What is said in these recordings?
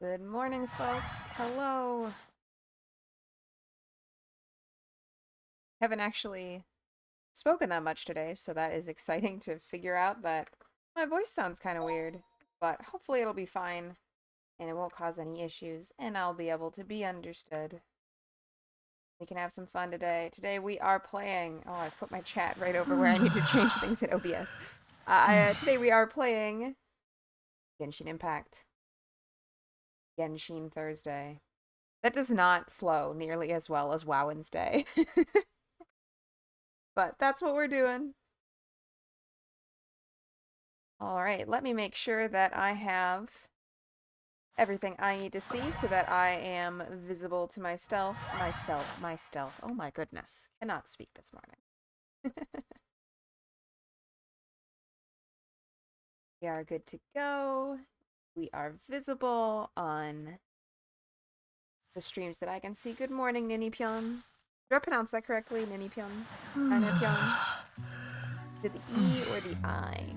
Good morning, folks. Hello. Haven't actually spoken that much today, so that is exciting to figure out that my voice sounds kind of weird, but hopefully it'll be fine and it won't cause any issues and I'll be able to be understood. We can have some fun today. Today we are playing. Oh, I've put my chat right over where I need to change things in OBS. Today we are playing Genshin Impact. Genshin Thursday. That does not flow nearly as well as WoW Wednesday. But that's what we're doing. Alright, let me make sure that I have everything I need to see so that I am visible to myself. Myself. Oh my goodness. Cannot speak this morning. We are good to go. We are visible on the streams that I can see. Good morning, Ninipyeon. Do I pronounce that correctly? Ninipyeon? Ninipyeon? Is it the E or the I?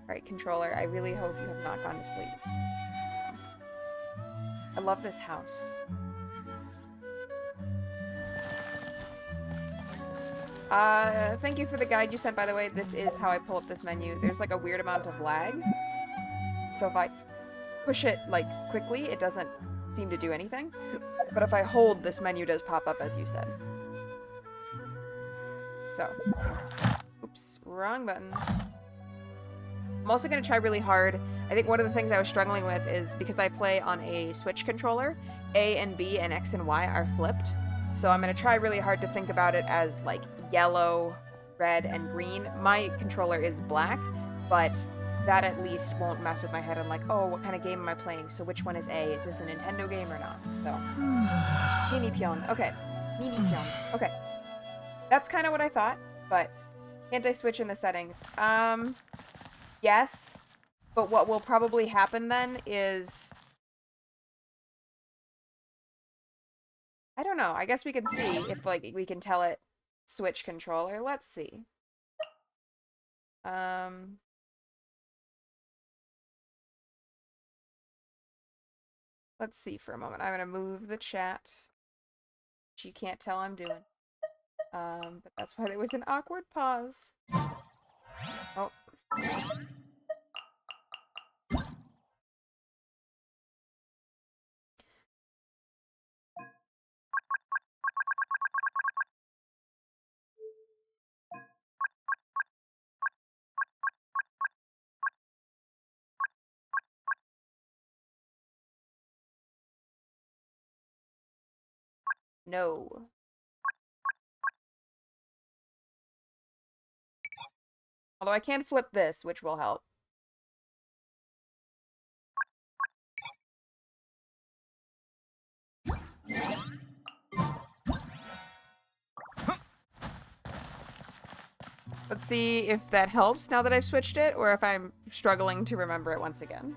Alright, controller, I really hope you have not gone to sleep. I love this house. Thank you for the guide you sent, by the way. This is how I pull up this menu. There's like a weird amount of lag. So if I push it like quickly, it doesn't seem to do anything. But if I hold, this menu does pop up as you said. So, oops, wrong button. I'm also going to try really hard. I think one of the things I was struggling with is because I play on a Switch controller, A and B and X and Y are flipped. So I'm going to try really hard to think about it as like yellow, red, and green. My controller is black, but that at least won't mess with my head. I'm like, oh, what kind of game am I playing? So which one is A? Is this a Nintendo game or not? So, Ninipyeon. Okay. Ninipyeon. Okay. That's kind of what I thought, but can't I switch in the settings? Yes, but what will probably happen then is... I don't know. I guess we can see if, like, we can tell it switch controller. Let's see. Let's see for a moment. I'm gonna move the chat, which you can't tell I'm doing. But that's why there was an awkward pause. Oh. No. Although I can flip this, which will help. Let's see if that helps now that I've switched it, or if I'm struggling to remember it once again.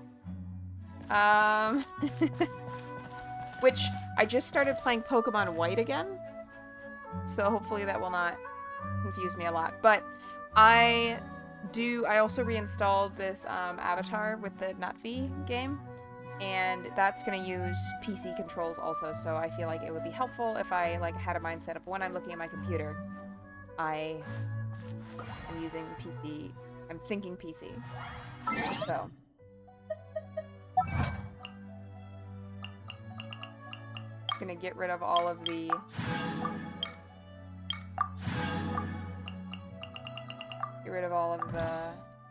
Which, I just started playing Pokemon White again, so hopefully that will not confuse me a lot. But I also reinstalled this Avatar with the Nutvi game, and that's going to use PC controls also, so I feel like it would be helpful if I like had a mindset of when I'm looking at my computer, I am using PC, I'm thinking PC. So... gonna get rid of all of the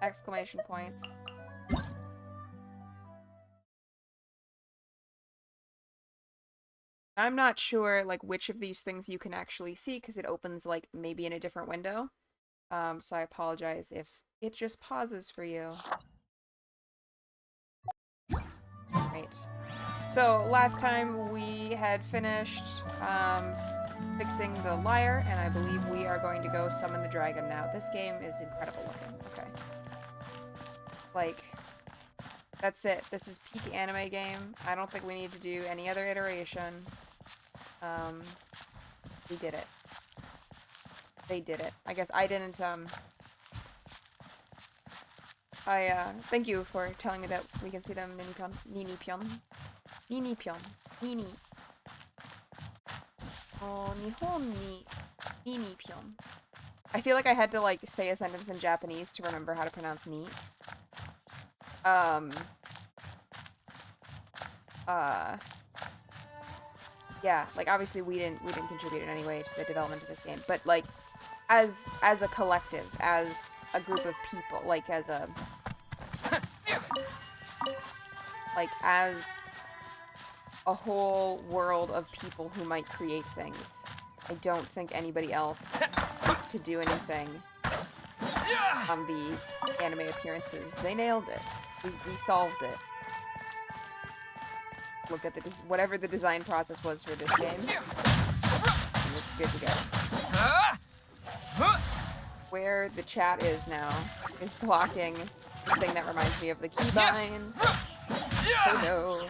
exclamation points. I'm not sure like which of these things you can actually see because it opens like maybe in a different window. So I apologize if it just pauses for you. Right. So last time we had finished fixing the lyre, and I believe we are going to go summon the dragon now. This game is incredible looking. Okay. Like, that's it. This is peak anime game. I don't think we need to do any other iteration. We did it. They did it. I guess I didn't, Thank you for telling me that we can see them. Nini Pion. Nini Pion. Nini. Oh, Nihon ni Nini Pion. I feel like I had to, like, say a sentence in Japanese to remember how to pronounce ni. Yeah, like, obviously we didn't contribute in any way to the development of this game, but, like, as a collective, as a group of people, like, as a... like, as a whole world of people who might create things. I don't think anybody else needs to do anything on the anime appearances. They nailed it. We solved it. Look at the whatever the design process was for this game. And it's good to go. Where the chat is now is blocking the thing that reminds me of the keybinds. Oh no.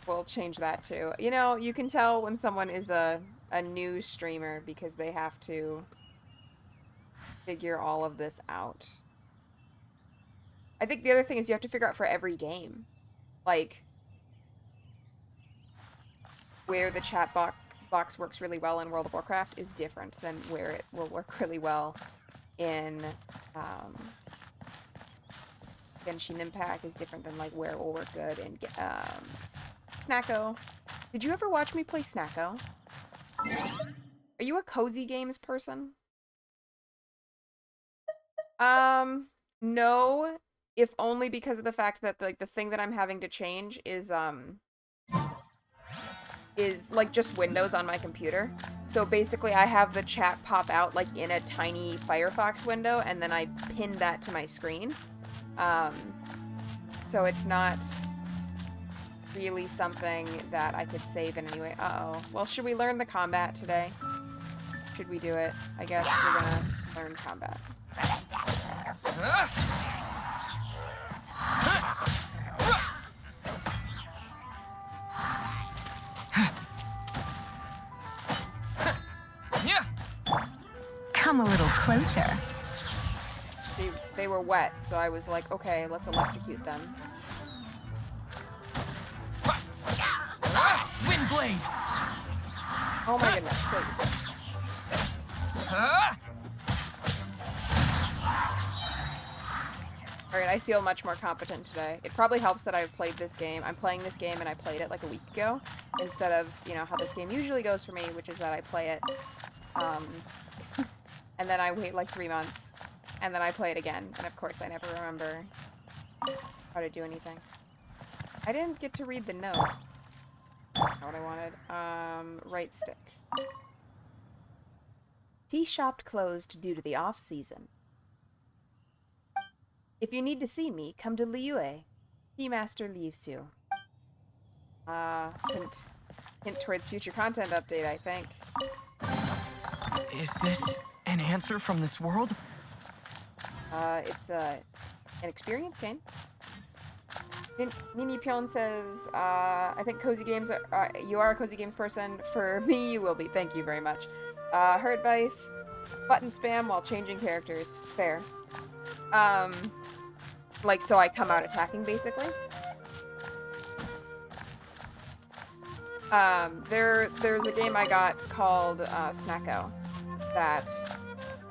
We'll change that too. You know, you can tell when someone is a new streamer because they have to figure all of this out. I think the other thing is you have to figure out for every game. Like, where the chat box works really well in World of Warcraft is different than where it will work really well in Genshin Impact is different than, like, where it will work good in Snacko. Did you ever watch me play Snacko? Are you a cozy games person? No, if only because of the fact that, like, the thing that I'm having to change is like just Windows on my computer. So basically I have the chat pop out like in a tiny Firefox window and then I pin that to my screen. So it's not really something that I could save in any way. Uh-oh. Well, should we learn the combat today? Should we do it? I guess we're gonna learn combat. Come a little closer. They were wet, so I was like, okay, let's electrocute them. Windblade! Oh my goodness, please. Alright, I feel much more competent today. It probably helps that I've played this game. I'm playing this game and I played it like a week ago, instead of, you know, how this game usually goes for me, which is that I play it, and then I wait like 3 months, and then I play it again, and of course I never remember how to do anything. I didn't get to read the note. Not what I wanted. Right stick. Tea shop closed due to the off-season. If you need to see me, come to Liyue. Tea Master Liu Su. Hint towards future content update, I think. Is this an answer from this world? It's an experience game. Nini Pion says, I think cozy games are, you are a cozy games person. For me, you will be. Thank you very much. Her advice, button spam while changing characters. Fair. Like, so I come out attacking, basically. There's a game I got called, Snacko that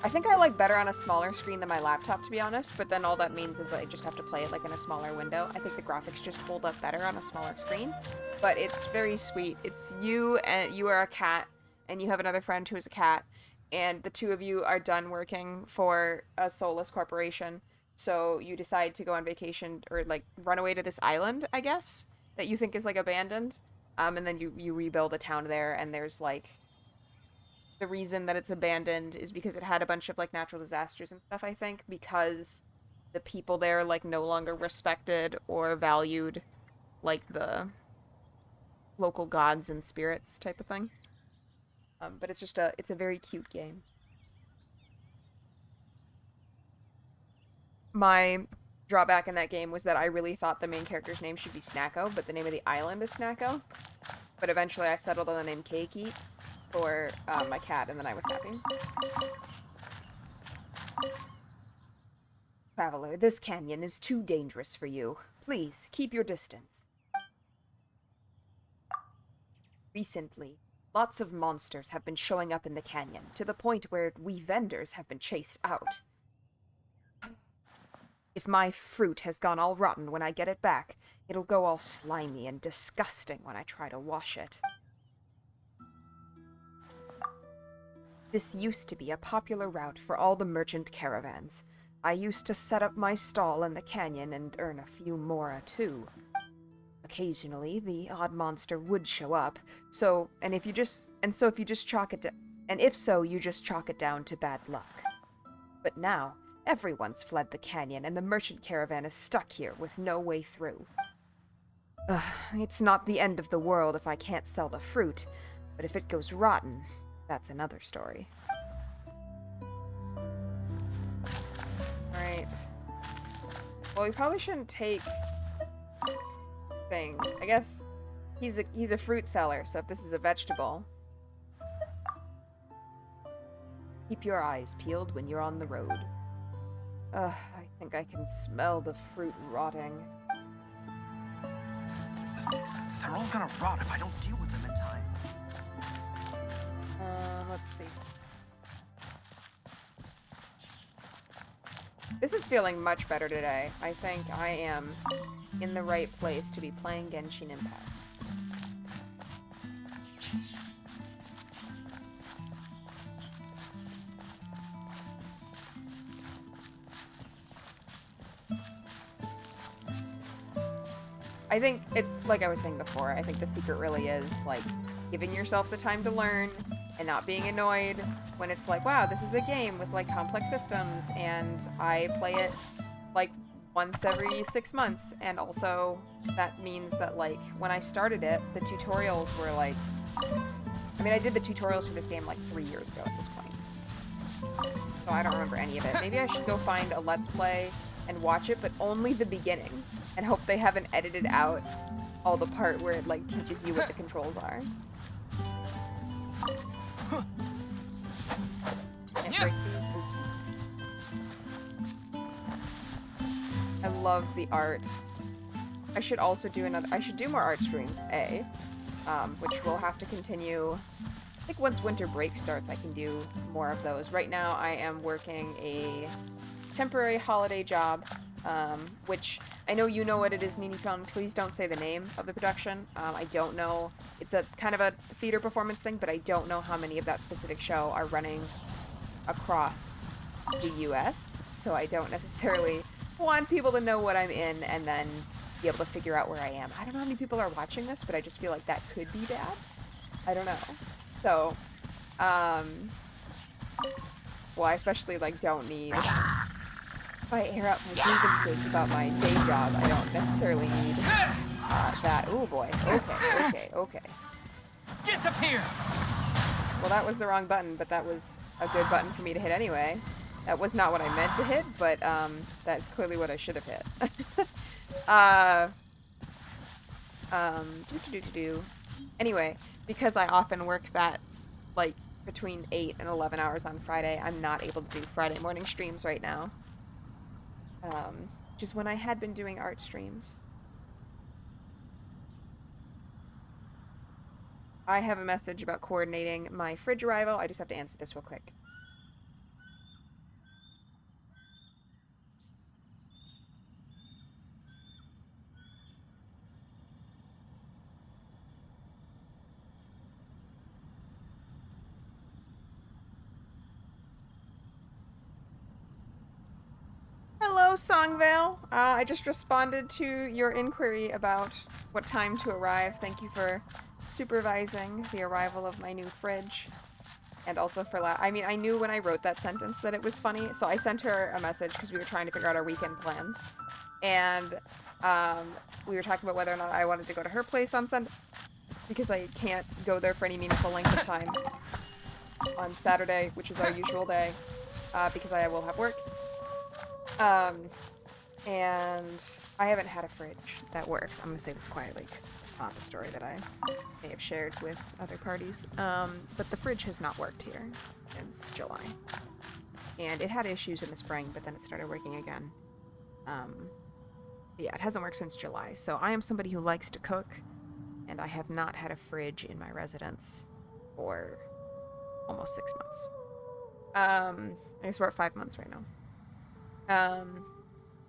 I think I like better on a smaller screen than my laptop, to be honest, but then all that means is that I just have to play it, like, in a smaller window. I think the graphics just hold up better on a smaller screen, but it's very sweet. It's you, and you are a cat, and you have another friend who is a cat, and the two of you are done working for a soulless corporation, so you decide to go on vacation, or, like, run away to this island, I guess, that you think is, like, abandoned, and then you rebuild a town there, and there's, like, the reason that it's abandoned is because it had a bunch of, like, natural disasters and stuff, I think, because the people there, like, no longer respected or valued, like, the local gods and spirits type of thing. But it's just it's a very cute game. My drawback in that game was that I really thought the main character's name should be Snacko, but the name of the island is Snacko. But eventually I settled on the name Keiki for my cat, and then I was happy. Traveler, this canyon is too dangerous for you. Please, keep your distance. Recently, lots of monsters have been showing up in the canyon, to the point where we vendors have been chased out. If my fruit has gone all rotten when I get it back, it'll go all slimy and disgusting when I try to wash it. This used to be a popular route for all the merchant caravans. I used to set up my stall in the canyon and earn a few mora too. Occasionally, the odd monster would show up, if you just chalk it down to bad luck. But now, everyone's fled the canyon, and the merchant caravan is stuck here with no way through. It's not the end of the world if I can't sell the fruit, but if it goes rotten, that's another story. Alright. Well, we probably shouldn't take things. I guess he's a fruit seller, so if this is a vegetable... Keep your eyes peeled when you're on the road. I think I can smell the fruit rotting. They're all gonna rot if I don't deal with them in time. Let's see. This is feeling much better today. I think I am in the right place to be playing Genshin Impact. I think it's, like I was saying before, I think the secret really is, like, giving yourself the time to learn and not being annoyed when it's like, wow, this is a game with, like, complex systems, and I play it, like, once every 6 months, and also that means that, like, when I started it, the tutorials were, like... I mean, I did the tutorials for this game, like, 3 years ago at this point. So I don't remember any of it. Maybe I should go find a Let's Play and watch it, but only the beginning. And hope they haven't edited out all the part where it, like, teaches you what the controls are. Can't break these. I love the art. I should also do more art streams, which we'll have to continue. I think once winter break starts, I can do more of those. Right now, I am working a temporary holiday job, which I know you know what it is, Nini-chan. Please don't say the name of the production. I don't know. It's a kind of a theater performance thing, but I don't know how many of that specific show are running across the US, so I don't necessarily want people to know what I'm in and then be able to figure out where I am. I don't know how many people are watching this, but I just feel like that could be bad. I don't know. So, well, I especially, like, don't need... If I air out my grievances about my day job, I don't necessarily need that. Oh boy. Okay. Disappear! Well, that was the wrong button, but that was a good button for me to hit anyway. That was not what I meant to hit, but that's clearly what I should have hit. Anyway, because I often work that, like, between 8 and 11 hours on Friday, I'm not able to do Friday morning streams right now. Which is when I had been doing art streams. I have a message about coordinating my fridge arrival. I just have to answer this real quick. Hello, Songvale. I just responded to your inquiry about what time to arrive. Thank you for supervising the arrival of my new fridge. And also for I mean, I knew when I wrote that sentence that it was funny, so I sent her a message because we were trying to figure out our weekend plans. And we were talking about whether or not I wanted to go to her place on Sunday, because I can't go there for any meaningful length of time on Saturday, which is our usual day, because I will have work. And I haven't had a fridge that works. I'm gonna say this quietly because it's not the story that I may have shared with other parties. But the fridge has not worked here since July. and it had issues in the spring, but then it started working again. Yeah, it hasn't worked since July, so I am somebody who likes to cook, and I have not had a fridge in my residence for almost 6 months. I guess we're at 5 months right now.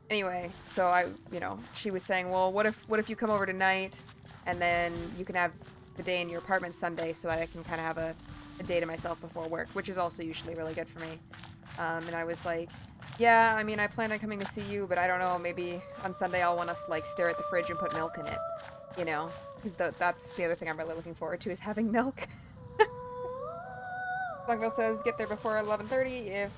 Anyway, so she was saying, well, what if you come over tonight, and then you can have the day in your apartment Sunday, so that I can kind of have a day to myself before work, which is also usually really good for me. And I was like, yeah, I mean, I plan on coming to see you, but I don't know, maybe on Sunday I'll want to, like, stare at the fridge and put milk in it, you know? Because that's the other thing I'm really looking forward to, is having milk. Songville says get there before 11:30 if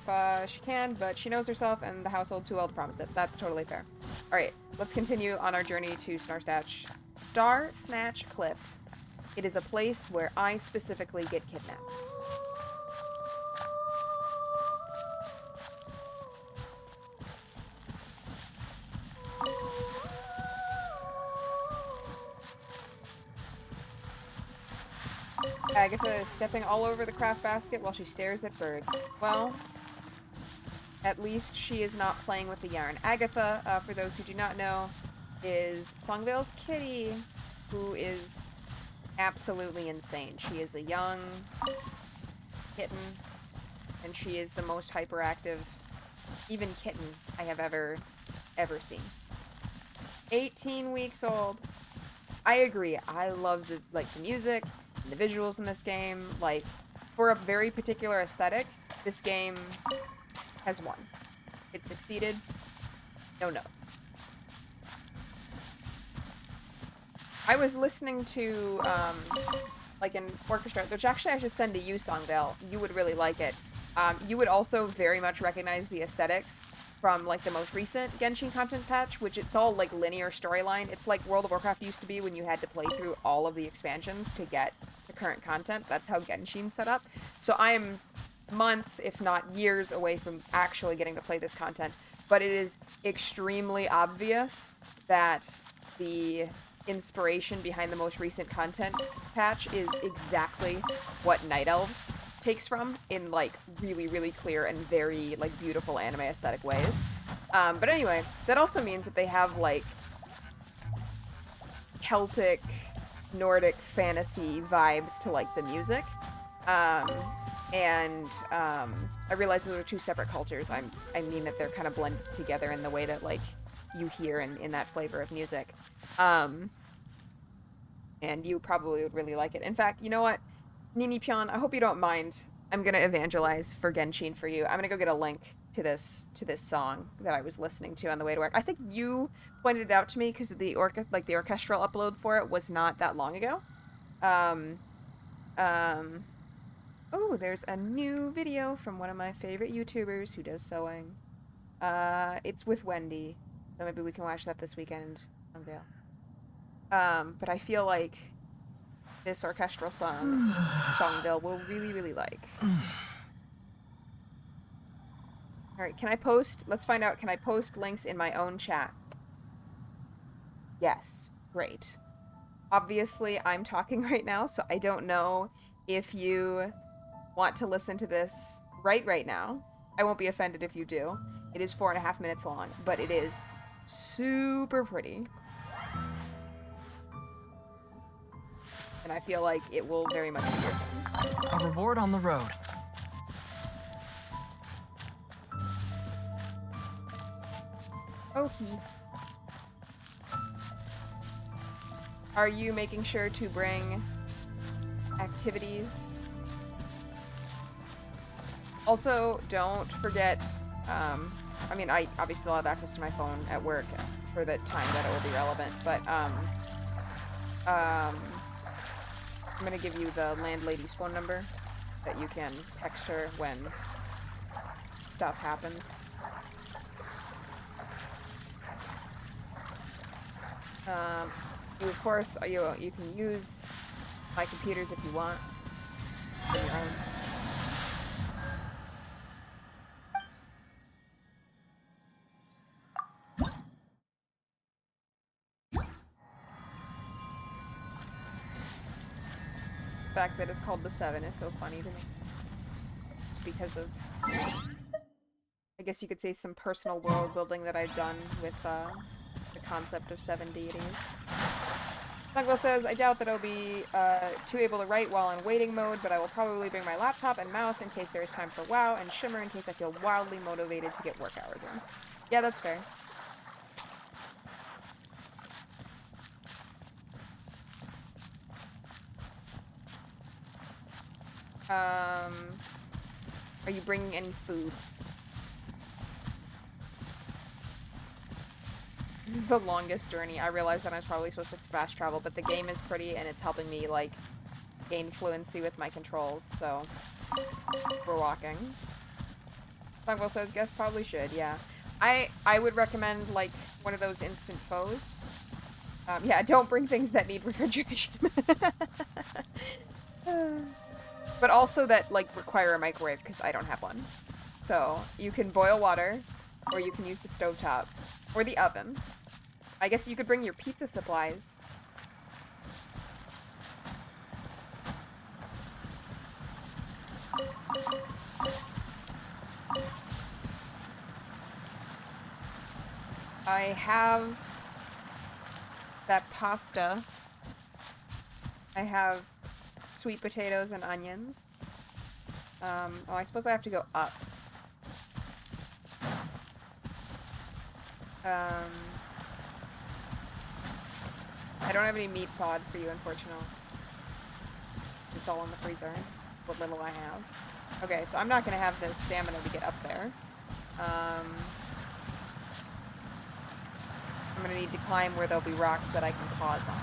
she can, but she knows herself and the household too well to promise it. That's totally fair. Alright, let's continue on our journey to Star Snatch Cliff. It is a place where I specifically get kidnapped. Agatha is stepping all over the craft basket while she stares at birds. Well, at least she is not playing with the yarn. Agatha, for those who do not know, is Songvale's kitty, who is absolutely insane. She is a young kitten, and she is the most hyperactive, even kitten I have ever seen. 18 weeks old. I agree. I love the music, the visuals in this game. Like, for a very particular aesthetic, this game has won. It succeeded. No notes. I was listening to, like, an orchestra, which actually I should send to you, Songvale. You would really like it. You would also very much recognize the aesthetics from, like, the most recent Genshin content patch, which it's all, like, linear storyline. It's like World of Warcraft used to be when you had to play through all of the expansions to get to current content. That's how Genshin's set up. So I am months, if not years, away from actually getting to play this content. But it is extremely obvious that the inspiration behind the most recent content patch is exactly what Night Elves takes from in, like, really, really clear and very, like, beautiful anime aesthetic ways. But anyway, that also means that they have, like, Celtic, Nordic fantasy vibes to, like, the music. I realized that there are two separate cultures. I mean that they're kind of blended together in the way that, like, you hear in that flavor of music. And you probably would really like it. In fact, you know what? Nini Pion, I hope you don't mind. I'm gonna evangelize for Genshin for you. I'm gonna go get a link to this song that I was listening to on the way to work. I think you pointed it out to me because the orchestral upload for it was not that long ago. Oh, there's a new video from one of my favorite YouTubers who does sewing. It's with Wendy, so maybe we can watch that this weekend on Vale. But I feel like this orchestral song, Songville, will really, really like. Alright, can I post? Let's find out. Can I post links in my own chat? Yes. Great. Obviously, I'm talking right now, so I don't know if you want to listen to this right now. I won't be offended if you do. It is 4.5 minutes long, but it is super pretty. And I feel like it will very much be your thing. A reward on the road. Okay. Are you making sure to bring activities? Also, don't forget, I mean, I obviously will have access to my phone at work for the time that it will be relevant, but, I'm gonna give you the landlady's phone number that you can text her when stuff happens. You, of course, you can use my computers if you want. For your own. The fact that it's called the 7 is so funny to me. Just because of I guess you could say some personal world building that I've done with the concept of 7 deities. Snuggle says, I doubt that I'll be too able to write while in waiting mode, but I will probably bring my laptop and mouse in case there is time for WoW, and Shimmer in case I feel wildly motivated to get work hours in. Yeah, that's fair. Are you bringing any food? This is the longest journey. I realize that I was probably supposed to fast travel, but the game is pretty and it's helping me, like, gain fluency with my controls, so we're walking. Songwell says, guess probably should, yeah. I would recommend, like, one of those instant foes. Yeah, don't bring things that need refrigeration. But also that, like, require a microwave, because I don't have one. So, you can boil water, or you can use the stovetop, or the oven. I guess you could bring your pizza supplies. I have that pasta. I have sweet potatoes and onions. Oh, I suppose I have to go up. I don't have any meat pod for you, unfortunately. It's all in the freezer. What little I have. Okay, so I'm not gonna have the stamina to get up there. I'm gonna need to climb where there'll be rocks that I can pause on.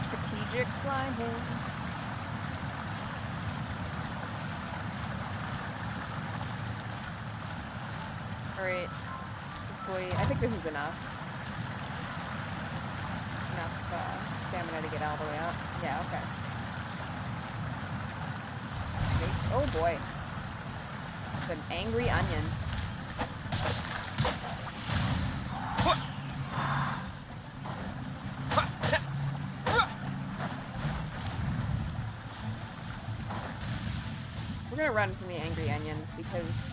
Strategic climbing. Alright. Hopefully, I think this is enough. Enough stamina to get all the way up. Yeah, okay. Wait. Oh boy. It's an angry onion. We're gonna run from the angry onions because...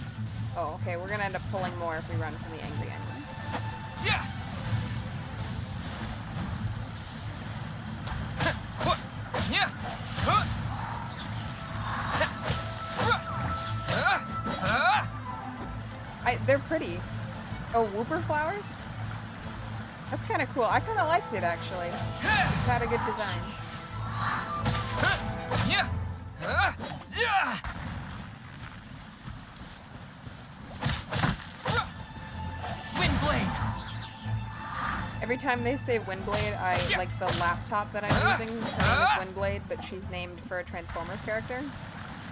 Oh, okay, we're gonna end up pulling more if we run from the angry onions. Yeah. They're pretty. Oh, whooper flowers? That's kind of cool. I kind of liked it, actually. It had a good design. Windblade. Every time they say Windblade, I like the laptop that I'm using. Her name is Windblade, but she's named for a Transformers character.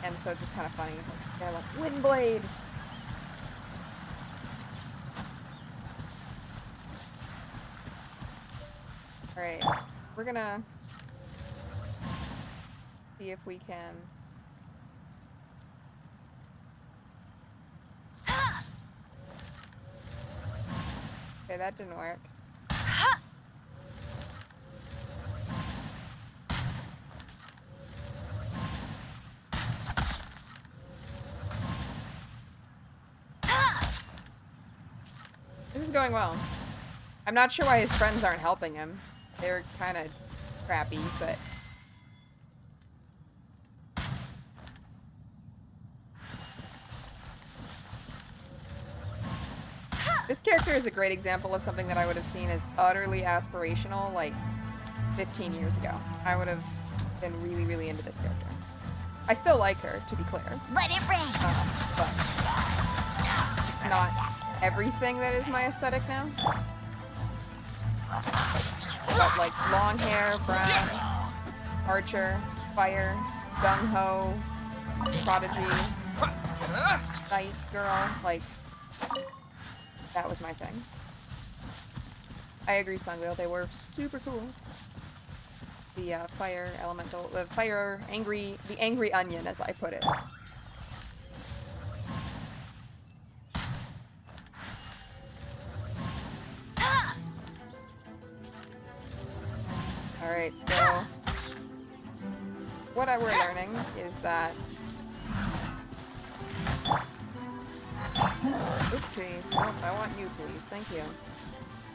And so it's just kind of funny. They're like, Windblade! Alright, we're gonna see if we can... Okay, that didn't work. This is going well. I'm not sure why his friends aren't helping him. They're kind of crappy, but... This character is a great example of something that I would have seen as utterly aspirational, like, 15 years ago. I would have been really, really into this character. I still like her, to be clear. Let it rain. But it's not everything that is my aesthetic now. But, like, long hair, brown, archer, fire, gung-ho, prodigy, knight girl, like... That was my thing. I agree, Sungwheel. They were super cool. the fire elemental, the angry onion, as I put it. Alright, so what we're learning is that... Oopsie. Oh, I want you, please. Thank you.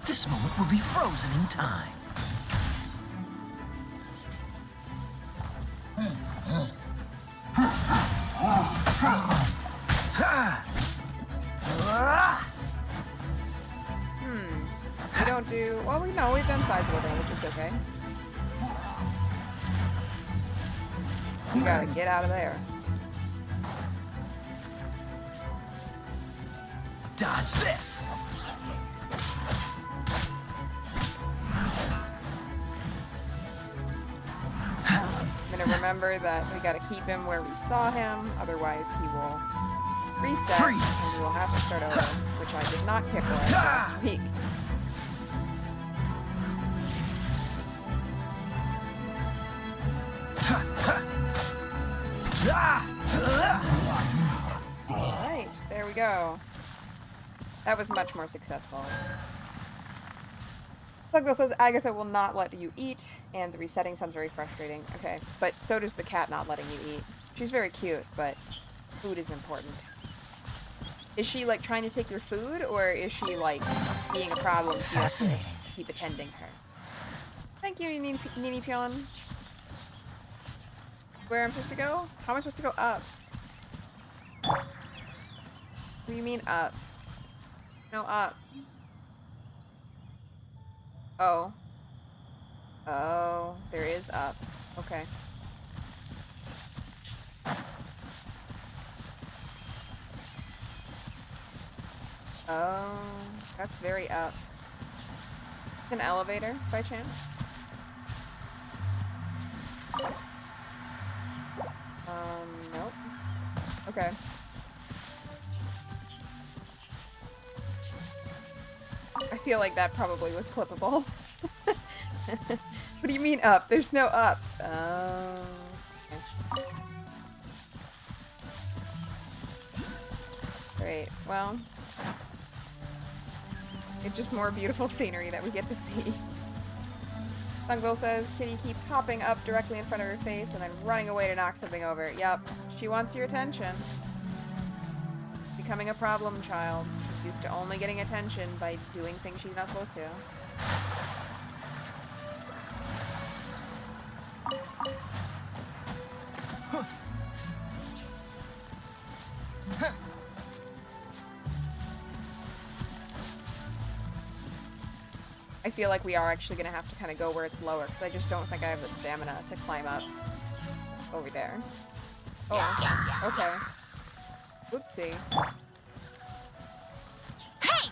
This moment will be frozen in time. We don't do... Well, we've done sizable damage. It's okay. You gotta get out of there. Dodge this! I'm gonna remember that we gotta keep him where we saw him, otherwise he will reset, Freeze. and we will have to start over, which I did not kick last week. Alright, there we go. That was much more successful. Slugville says Agatha will not let you eat, and the resetting sounds very frustrating. Okay, but so does the cat not letting you eat. She's very cute, but food is important. Is she, like, trying to take your food, or is she, like, being a problem so you have to keep attending her? Thank you, Nini Pion. Where I'm supposed to go? How am I supposed to go up? What do you mean up? No, up. Oh. Oh, there is up. Okay. Oh, that's very up. An elevator, by chance? Nope. Okay. I feel like that probably was clippable. What do you mean up? There's no up. Okay. Great. Well, it's just more beautiful scenery that we get to see. Sungville says Kitty keeps hopping up directly in front of her face and then running away to knock something over. Yep, she wants your attention. Becoming a problem child. She's used to only getting attention by doing things she's not supposed to. I feel like we are actually going to have to kind of go where it's lower, because I just don't think I have the stamina to climb up over there. Oh, okay. Whoopsie. Hey!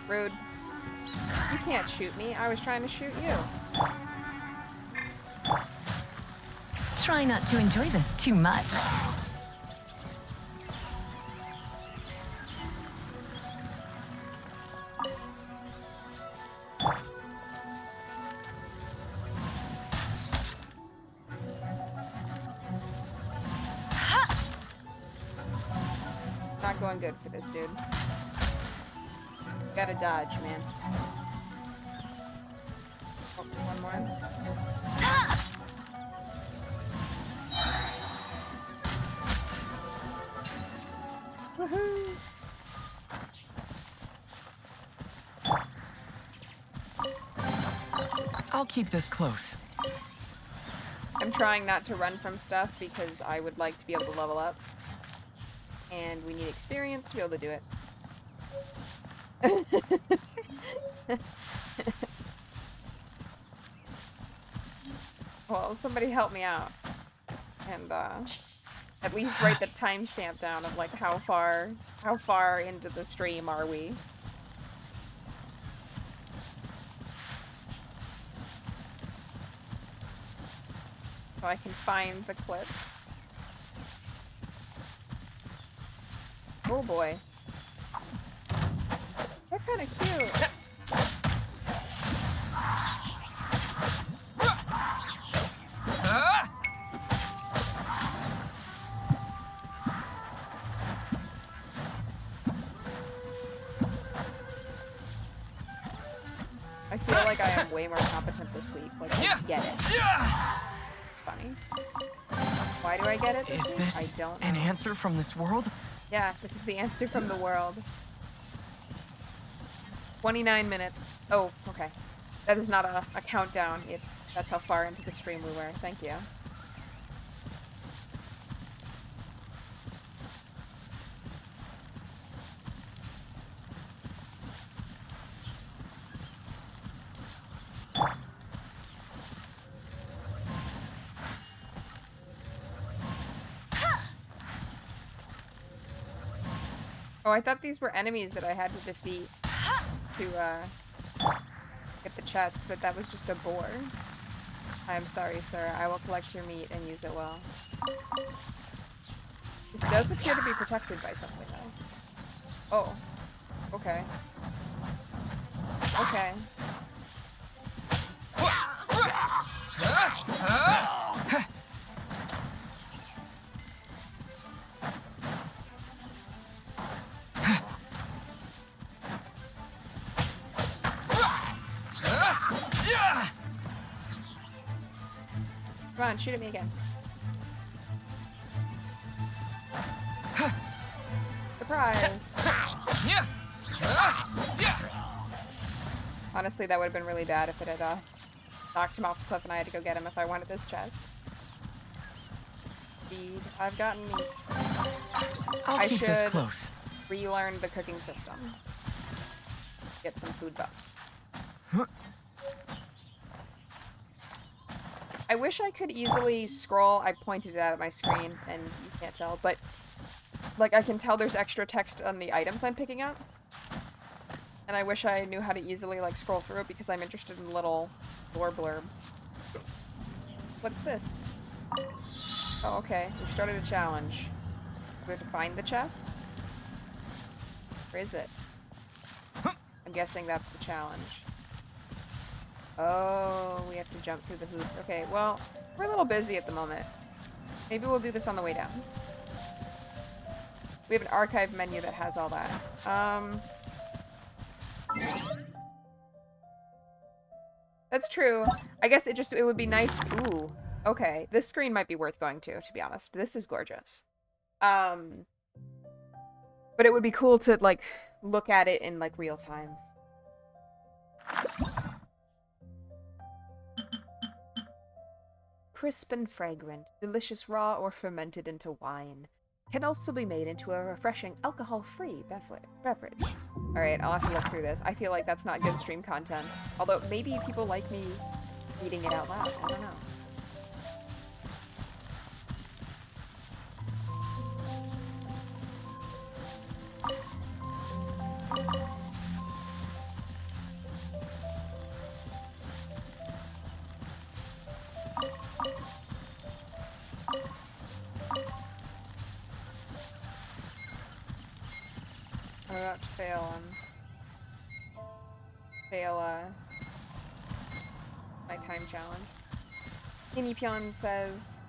Rude. You can't shoot me. I was trying to shoot you. Try not to enjoy this too much. Not going good for this dude. Gotta dodge, man. Oh, one more. Woohoo! I'll keep this close. I'm trying not to run from stuff because I would like to be able to level up. And we need experience to be able to do it. Well, somebody help me out. And at least write the timestamp down of like how far into the stream are we? So I can find the clip. Oh boy. They're kind of cute. I feel like I am way more competent this week. Like, I get it. It's funny. Why do I get it this Is week? this I don't know. an answer from this world? Yeah, this is the answer from the world. 29 minutes. Oh, okay. That is not a countdown. That's how far into the stream we were. Thank you. Oh, I thought these were enemies that I had to defeat to get the chest, but that was just a boar. I'm sorry, sir. I will collect your meat and use it well. This does appear to be protected by something, though. Oh. Okay. Okay. Come on, shoot at me again. Surprise! Honestly, that would have been really bad if it had knocked him off the cliff and I had to go get him if I wanted this chest. Feed. I've gotten meat. I'll keep this close. Relearn the cooking system. Get some food buffs. I wish I could easily scroll. I pointed it out at my screen, and you can't tell, but like I can tell there's extra text on the items I'm picking up. And I wish I knew how to easily like scroll through it because I'm interested in little lore blurbs. What's this? Oh, okay. We've started a challenge. We have to find the chest? Where is it? I'm guessing that's the challenge. Oh, we have to jump through the hoops. Okay, well, we're a little busy at the moment. Maybe we'll do this on the way down. We have an archive menu that has all that. That's true. I guess it would be nice. Ooh, okay. This screen might be worth going to be honest. This is gorgeous. But it would be cool to, like, look at it in, like, real time. Crisp and fragrant, delicious raw or fermented into wine. Can also be made into a refreshing alcohol-free beverage. Alright, I'll have to look through this. I feel like that's not good stream content. Although, maybe people like me reading it out loud. I don't know. I'm about to fail my time challenge. Hini Pion says,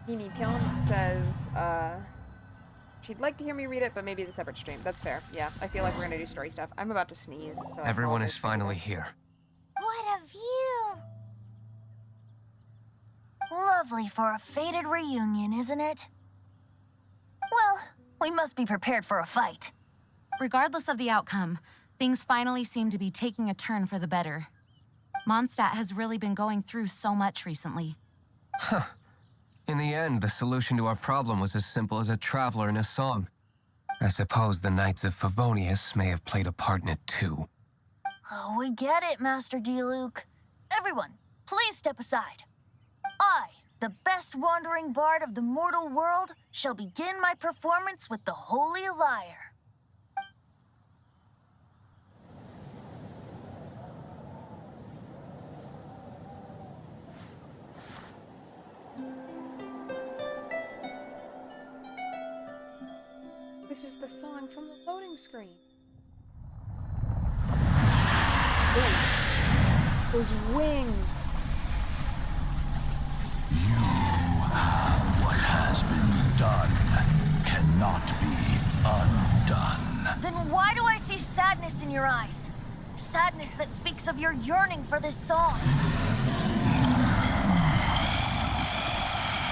she'd like to hear me read it, but maybe it's a separate stream. That's fair. Yeah, I feel like we're gonna do story stuff. I'm about to sneeze, so Everyone is finally here. What a view! Lovely for a fated reunion, isn't it? Well, we must be prepared for a fight. Regardless of the outcome, things finally seem to be taking a turn for the better. Mondstadt has really been going through so much recently. In the end, the solution to our problem was as simple as a traveler in a song. I suppose the Knights of Favonius may have played a part in it too. Oh, we get it, Master D-Luke. Everyone, please step aside. I, the best wandering bard of the mortal world, shall begin my performance with the Holy Lyre. This is the song from the loading screen. Those wings. What has been done cannot be undone. Then why do I see sadness in your eyes? Sadness that speaks of your yearning for this song.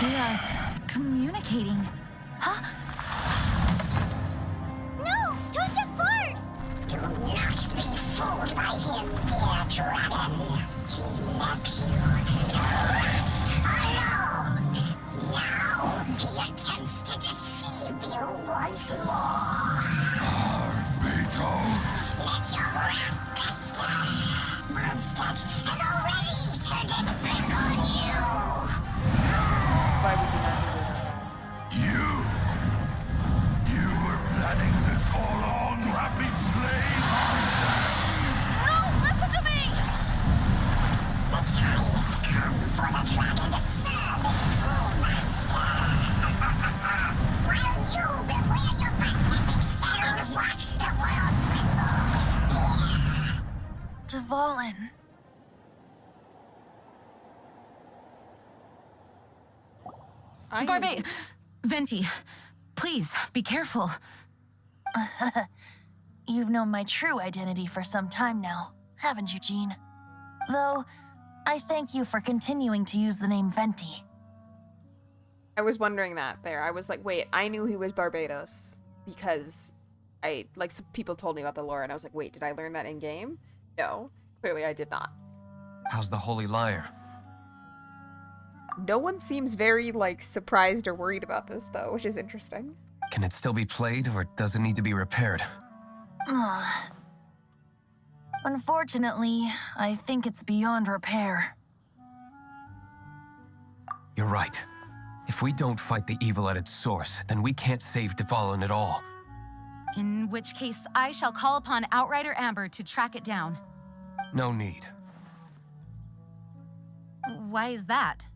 They are communicating. Huh? No! Don't get bored! Do not be fooled by him, dear dragon. He left you to rot alone. Now he attempts to deceive you once more. Beetles. Let your wrath fester. Mondstadt has already turned its back on you. Why we do not deserve our wrath. You were planning this all along to have me slain. No, listen to me! The time has come for the dragon to serve its true master. While you beware your magnetic cells, watch the world tremble with fear. Dvalin. Barbate! Venti, please, be careful. You've known my true identity for some time now, haven't you, Jean? Though, I thank you for continuing to use the name Venti. I was wondering that there. I was like, wait, I knew he was Barbados because some people told me about the lore, and I was like, wait, did I learn that in game? No, clearly I did not. How's the Holy Lyre? No one seems very, surprised or worried about this, though, which is interesting. Can it still be played, or does it need to be repaired? Unfortunately, I think it's beyond repair. You're right. If we don't fight the evil at its source, then we can't save Dvalin at all. In which case, I shall call upon Outrider Amber to track it down. No need. Why is that?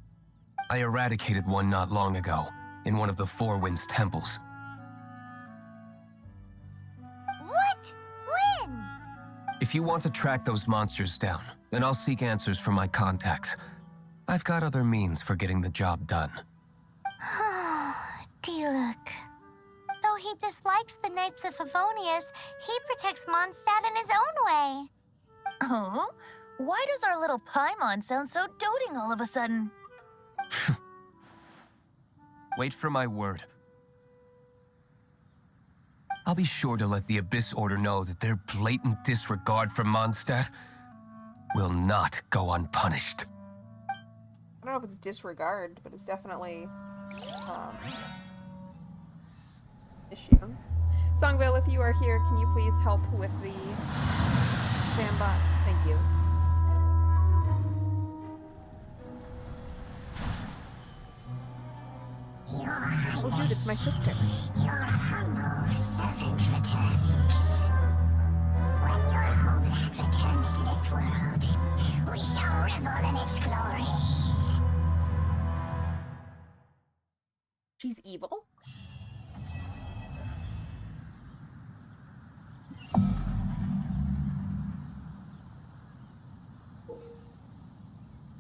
I eradicated one not long ago, in one of the Four Winds temples. What? When? If you want to track those monsters down, then I'll seek answers from my contacts. I've got other means for getting the job done. Diluc. Though he dislikes the Knights of Favonius, he protects Mondstadt in his own way. Oh? Why does our little Paimon sound so doting all of a sudden? Wait for my word. I'll be sure to let the Abyss Order know that their blatant disregard for Mondstadt will not go unpunished. I don't know if it's disregard, but it's definitely, issue. Songville, if you are here, can you please help with the spam bot? Thank you. Oh, dude, it's my sister. Your humble servant returns. When your homeland returns to this world, we shall revel in its glory. She's evil?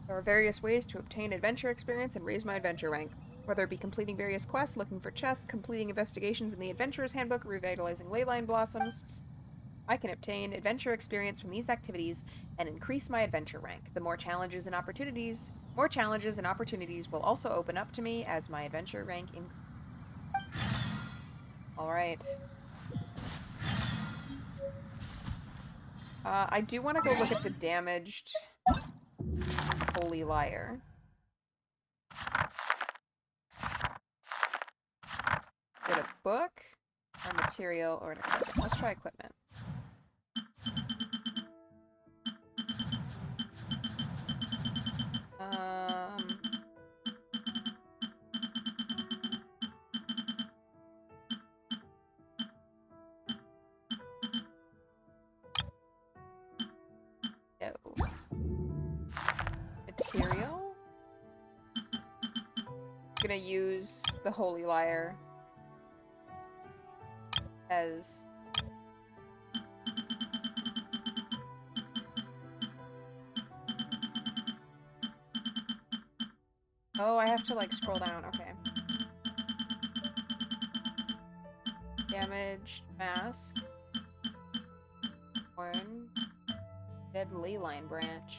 There are various ways to obtain adventure experience and raise my adventure rank. Whether it be completing various quests, looking for chests, completing investigations in the Adventurer's Handbook, revitalizing leyline blossoms, I can obtain adventure experience from these activities and increase my adventure rank. The more challenges and opportunities will also open up to me as my adventure rank increases. Alright. I do want to go look at the damaged Holy Lyre. Get a book, or material, or an equipment. Let's try equipment. No. Material? I'm gonna use the Holy Lyre as Oh, I have to, like, scroll down. Okay. Damaged mask. Horn. Dead ley line branch.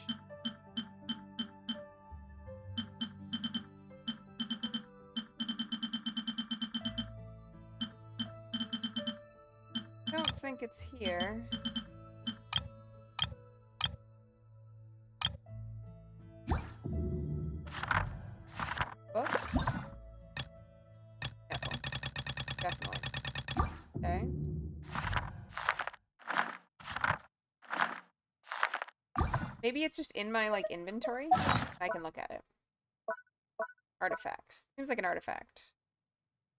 I don't think it's here. Books? No. Definitely. Okay. Maybe it's just in my, like, inventory? I can look at it. Artifacts. Seems like an artifact.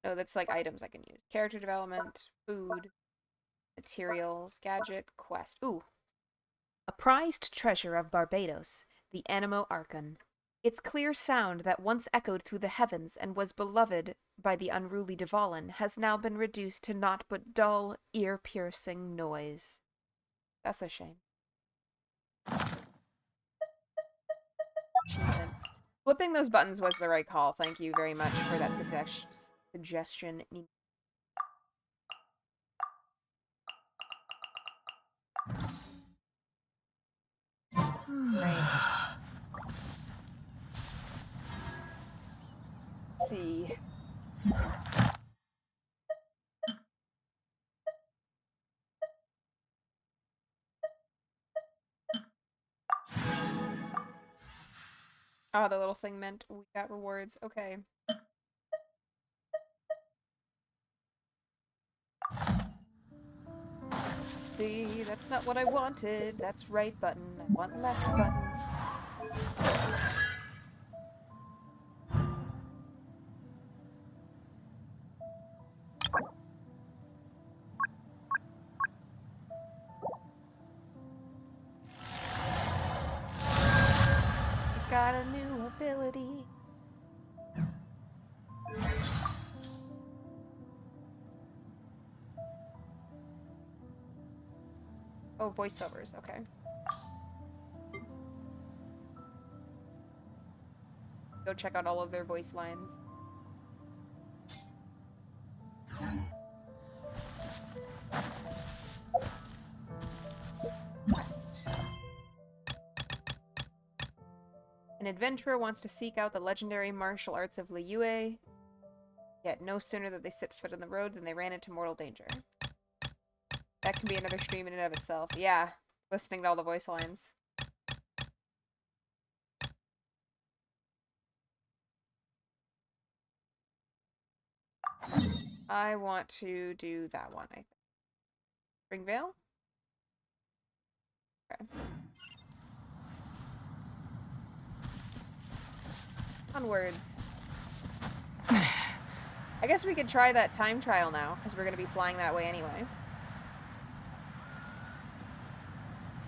No, that's, like, items I can use. Character development, food, materials, gadget, quest. Ooh. A prized treasure of Barbados, the Animo Archon. Its clear sound that once echoed through the heavens and was beloved by the unruly Dvalin has now been reduced to naught but dull, ear-piercing noise. That's a shame. Achievements. Flipping those buttons was the right call. Thank you very much for that suggestion. Right. Let's see. Oh, the little thing meant we got rewards. Okay. See, that's not what I wanted. That's right button. I want left button. Got a new ability. Oh, voiceovers. Okay. Go check out all of their voice lines. Quest. An adventurer wants to seek out the legendary martial arts of Liyue, yet no sooner did they set foot on the road than they ran into mortal danger. That can be another stream in and of itself. Yeah, listening to all the voice lines. I want to do that one, I think. Springvale? Okay. Onwards. I guess we could try that time trial now, because we're going to be flying that way anyway.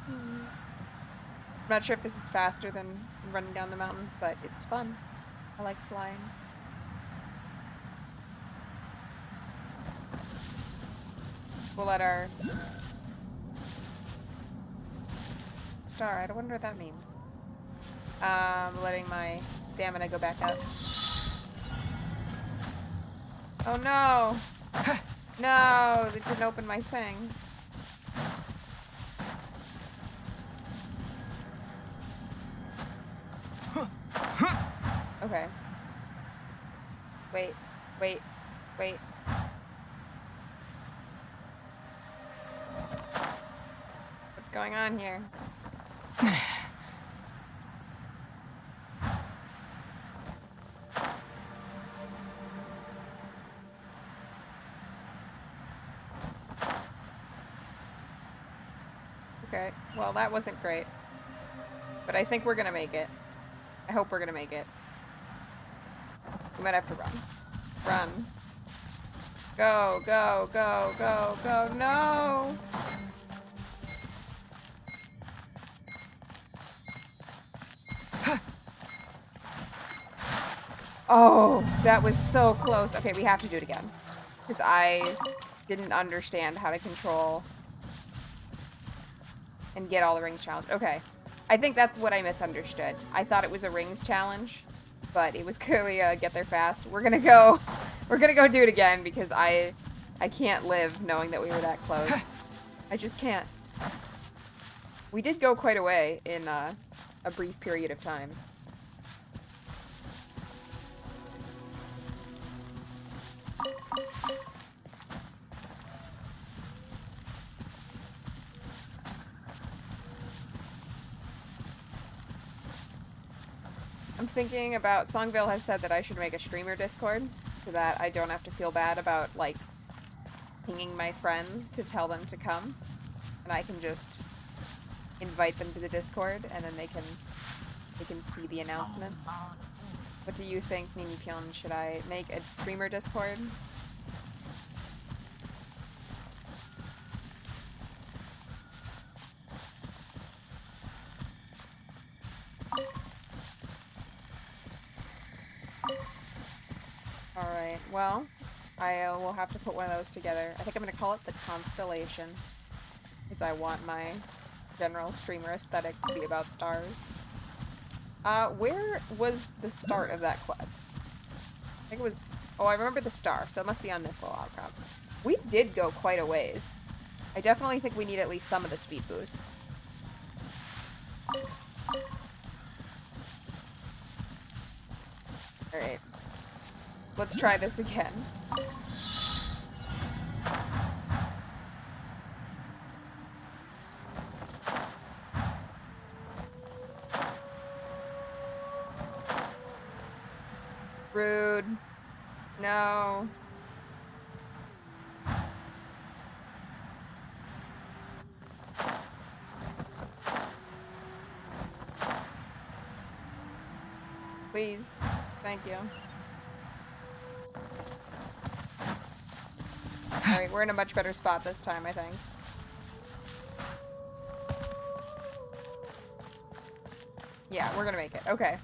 I'm not sure if this is faster than running down the mountain, but it's fun. I like flying. We'll let our star. I don't wonder what that means. Letting my stamina go back up. Oh no! No, it didn't open my thing. Okay. Wait, wait, wait. What's going on here? Okay, well that wasn't great. But I think we're gonna make it. I hope we're gonna make it. We might have to run. Run. Go, go, go, go, go. No! Oh, that was so close. Okay, we have to do it again. Because I didn't understand how to control and get all the rings challenge. Okay. I think that's what I misunderstood. I thought it was a rings challenge. but it was clearly a get there fast. We're gonna go do it again because I can't live knowing that we were that close. I just can't. We did go quite a way in a brief period of time. I'm thinking about, Songville has said that I should make a streamer Discord so that I don't have to feel bad about, like, pinging my friends to tell them to come. And I can just invite them to the Discord and then they can see the announcements. What do you think, Nini Pion? Should I make a streamer Discord? Alright, well, I will have to put one of those together. I think I'm going to call it the Constellation, because I want my general streamer aesthetic to be about stars. Where was the start of that quest? I think it was... Oh, I remember the star, so it must be on this little outcrop. We did go quite a ways. I definitely think we need at least some of the speed boosts. Alright. Let's try this again. Rude. No. Please. Thank you. Alright, we're in a much better spot this time, I think. Yeah, we're gonna make it. Okay.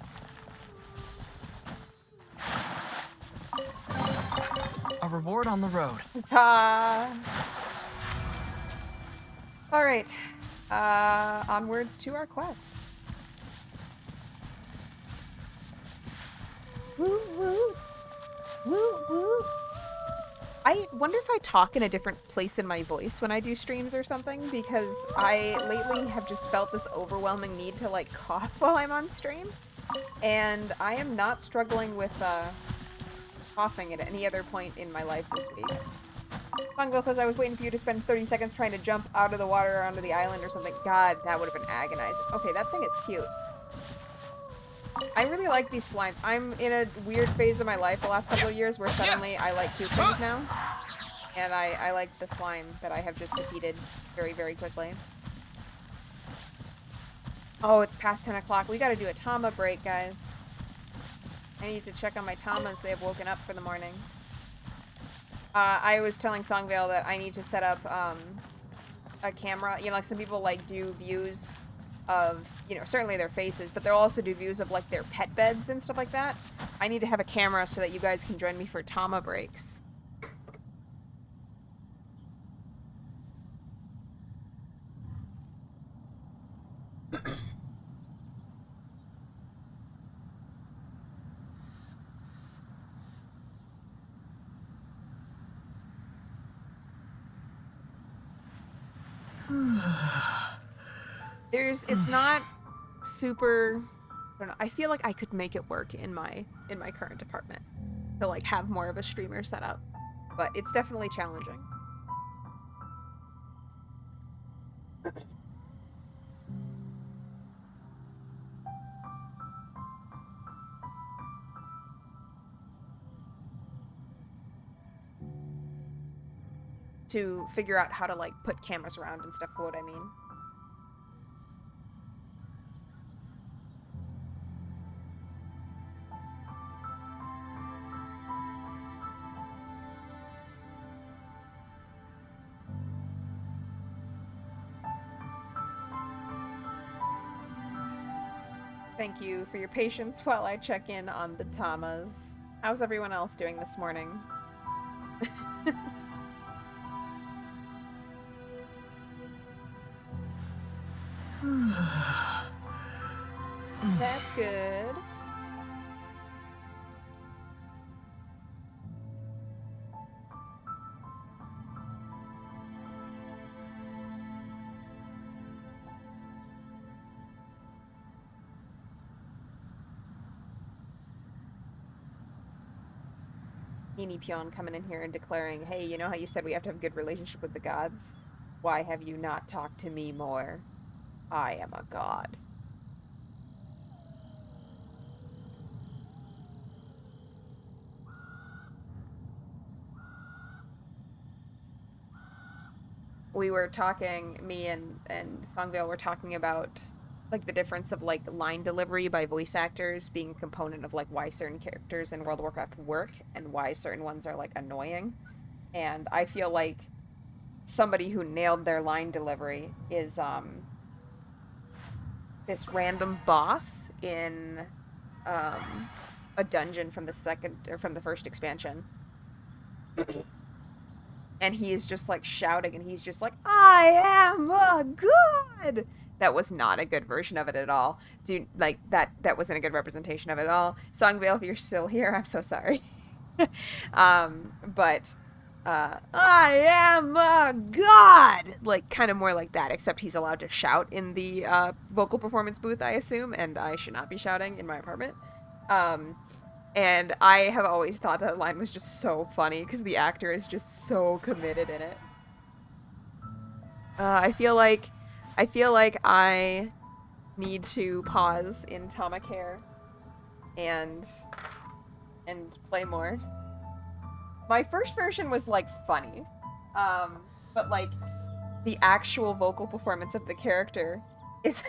A reward on the road. Huzzah! Alright. Onwards to our quest. Woo woo! Woo woo! I wonder if I talk in a different place in my voice when I do streams or something, because I lately have just felt this overwhelming need to, like, cough while I'm on stream. And I am not struggling with, coughing at any other point in my life this week. Songville says, I was waiting for you to spend 30 seconds trying to jump out of the water or onto the island or something. God, that would have been agonizing. Okay, that thing is cute. I really like these slimes. I'm in a weird phase of my life the last couple of years where suddenly I like cute things now. And I like the slime that I have just defeated very, very quickly. Oh, it's past 10 o'clock. We gotta do a Tama break, guys. I need to check on my Tamas. They have woken up for the morning. I was telling Songvale that I need to set up a camera. You know, like some people like do views of, you know, certainly their faces, but they'll also do views of like their pet beds and stuff like that. I need to have a camera so that you guys can join me for Tama breaks. It's not super, I don't know, I feel like I could make it work in my current apartment to like have more of a streamer setup, but it's definitely challenging. To figure out how to like put cameras around and stuff, for what I mean. Thank you for your patience while I check in on the Tamas. How's everyone else doing this morning? That's good. Teeny Pion coming in here and declaring, hey, you know how you said we have to have a good relationship with the gods? Why have you not talked to me more? I am a god. We were talking, me and Songvale were talking about like the difference of like line delivery by voice actors being a component of like why certain characters in World of Warcraft work and why certain ones are like annoying. And I feel like somebody who nailed their line delivery is this random boss in a dungeon from the second or from the first expansion. And he is just like shouting and he's just like, I am a god. That was not a good version of it at all. Dude, like that wasn't a good representation of it at all. Songvale, if you're still here, I'm so sorry. But I am a god, like kind of more like that, except he's allowed to shout in the vocal performance booth, I assume, and I should not be shouting in my apartment. And I have always thought that line was just so funny because the actor is just so committed in it. I feel like I need to pause in Tomacare and play more. My first version was like funny, but like the actual vocal performance of the character is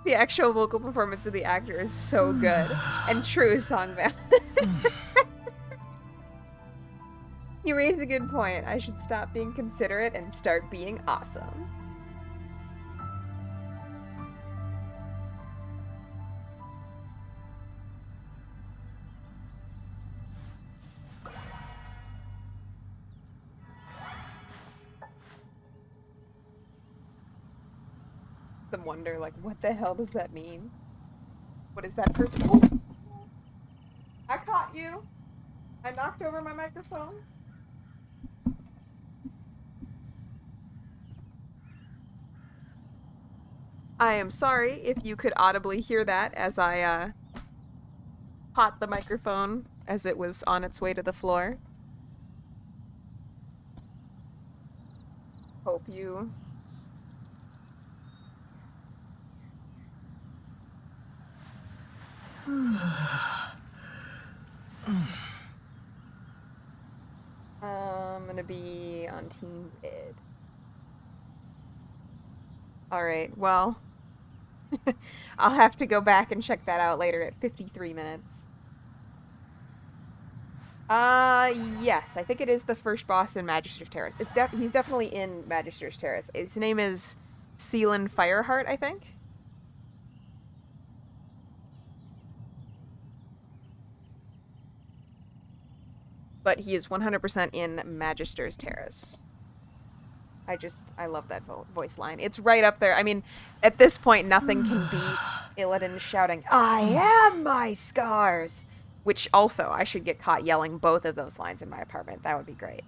the actual vocal performance of the actor is so good and true, Songman. You raise a good point. I should stop being considerate and start being awesome. Some wonder, like, what the hell does that mean? What is that person? Oh! I caught you. I knocked over my microphone. I am sorry if you could audibly hear that as I caught the microphone as it was on its way to the floor. Hope you I'm gonna be on Team Vid. Alright, well, I'll have to go back and check that out later at 53 minutes. Yes, I think it is the first boss in Magister's Terrace. He's definitely in Magister's Terrace. His name is Sealan Fireheart, I think. But he is 100% in Magister's Terrace. I love that voice line. It's right up there. I mean, at this point, nothing can beat Illidan shouting, I am my scars! Which also, I should get caught yelling both of those lines in my apartment. That would be great.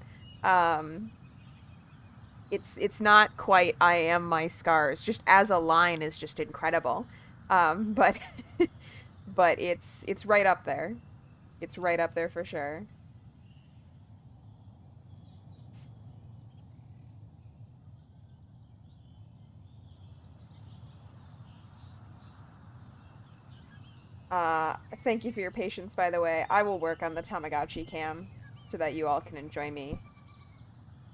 It's not quite I am my scars. Just as a line is just incredible. But but it's right up there. It's right up there for sure. Thank you for your patience, by the way. I will work on the Tamagotchi cam so that you all can enjoy me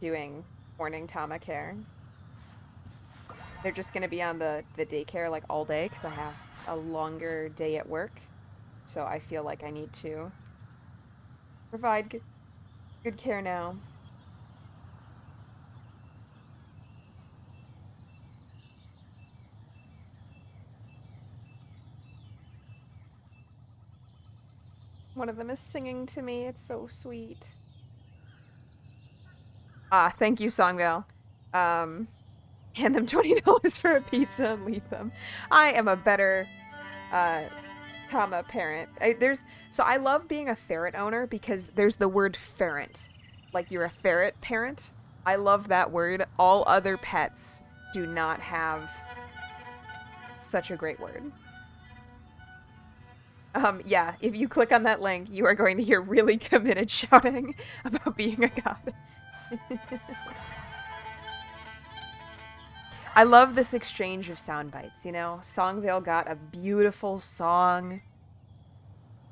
doing morning Tamacare. They're just gonna be on the daycare like all day because I have a longer day at work. So I feel like I need to provide good care now. One of them is singing to me. It's so sweet. Thank you, Songvale. Hand them $20 for a pizza and leave them. I am a better Tama parent. So I love being a ferret owner because there's the word ferret. Like you're a ferret parent. I love that word. All other pets do not have such a great word. Yeah, if you click on that link, you are going to hear really committed shouting about being a god. I love this exchange of sound bites, you know? Songvale got a beautiful song,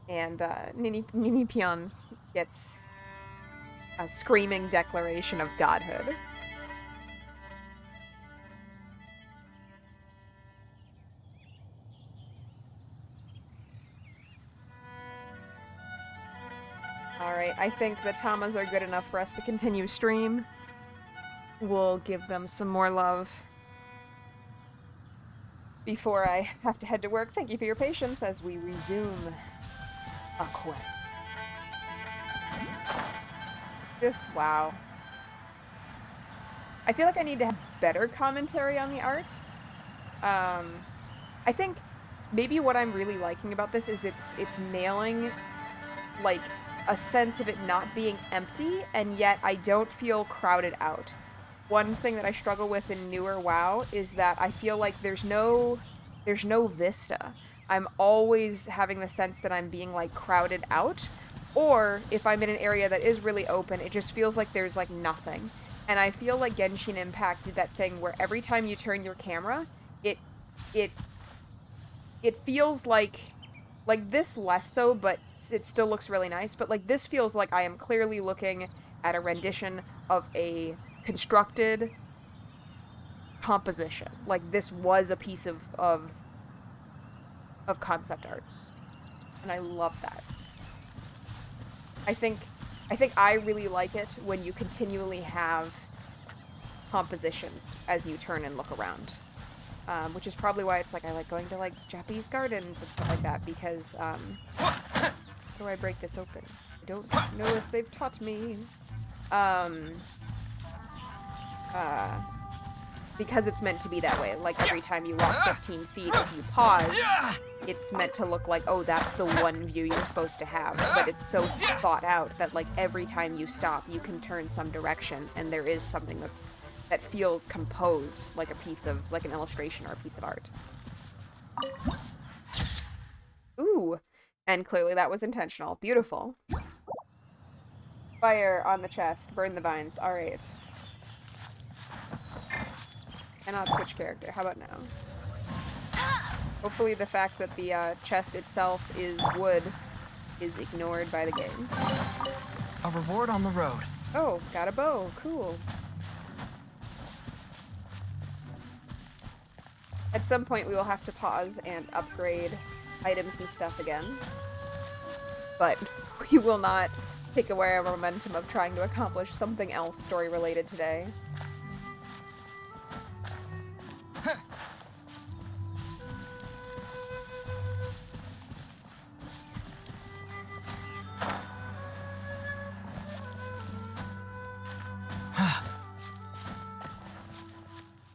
and Nini Pion gets a screaming declaration of godhood. Alright, I think the Tamas are good enough for us to continue stream. We'll give them some more love before I have to head to work. Thank you for your patience as we resume a quest. Just, wow. I feel like I need to have better commentary on the art. I think maybe what I'm really liking about this is it's nailing, like, a sense of it not being empty, and yet I don't feel crowded out. One thing that I struggle with in newer WoW is that I feel like there's no vista. I'm always having the sense that I'm being, like, crowded out, or if I'm in an area that is really open, it just feels like there's, like, nothing. And I feel like Genshin Impact did that thing where every time you turn your camera, it feels like this less so, but it still looks really nice, but like this feels like I am clearly looking at a rendition of a constructed composition. Like this was a piece of concept art. And I love that. I think I really like it when you continually have compositions as you turn and look around. Which is probably why it's like I like going to like Japanese gardens and stuff like that, because how do I break this open? I don't know if they've taught me. Because it's meant to be that way. Like every time you walk 15 feet, if you pause, it's meant to look like, oh, that's the one view you're supposed to have. But it's so thought out that like every time you stop, you can turn some direction, and there is something that feels composed, like a piece of, like an illustration or a piece of art. Ooh, and clearly that was intentional. Beautiful. Fire on the chest, burn the vines. All right. Cannot switch character. How about now? Hopefully the fact that the chest itself is wood is ignored by the game. A reward on the road. Oh, got a bow. Cool. At some point we will have to pause and upgrade items and stuff again. But we will not take away our momentum of trying to accomplish something else story-related today.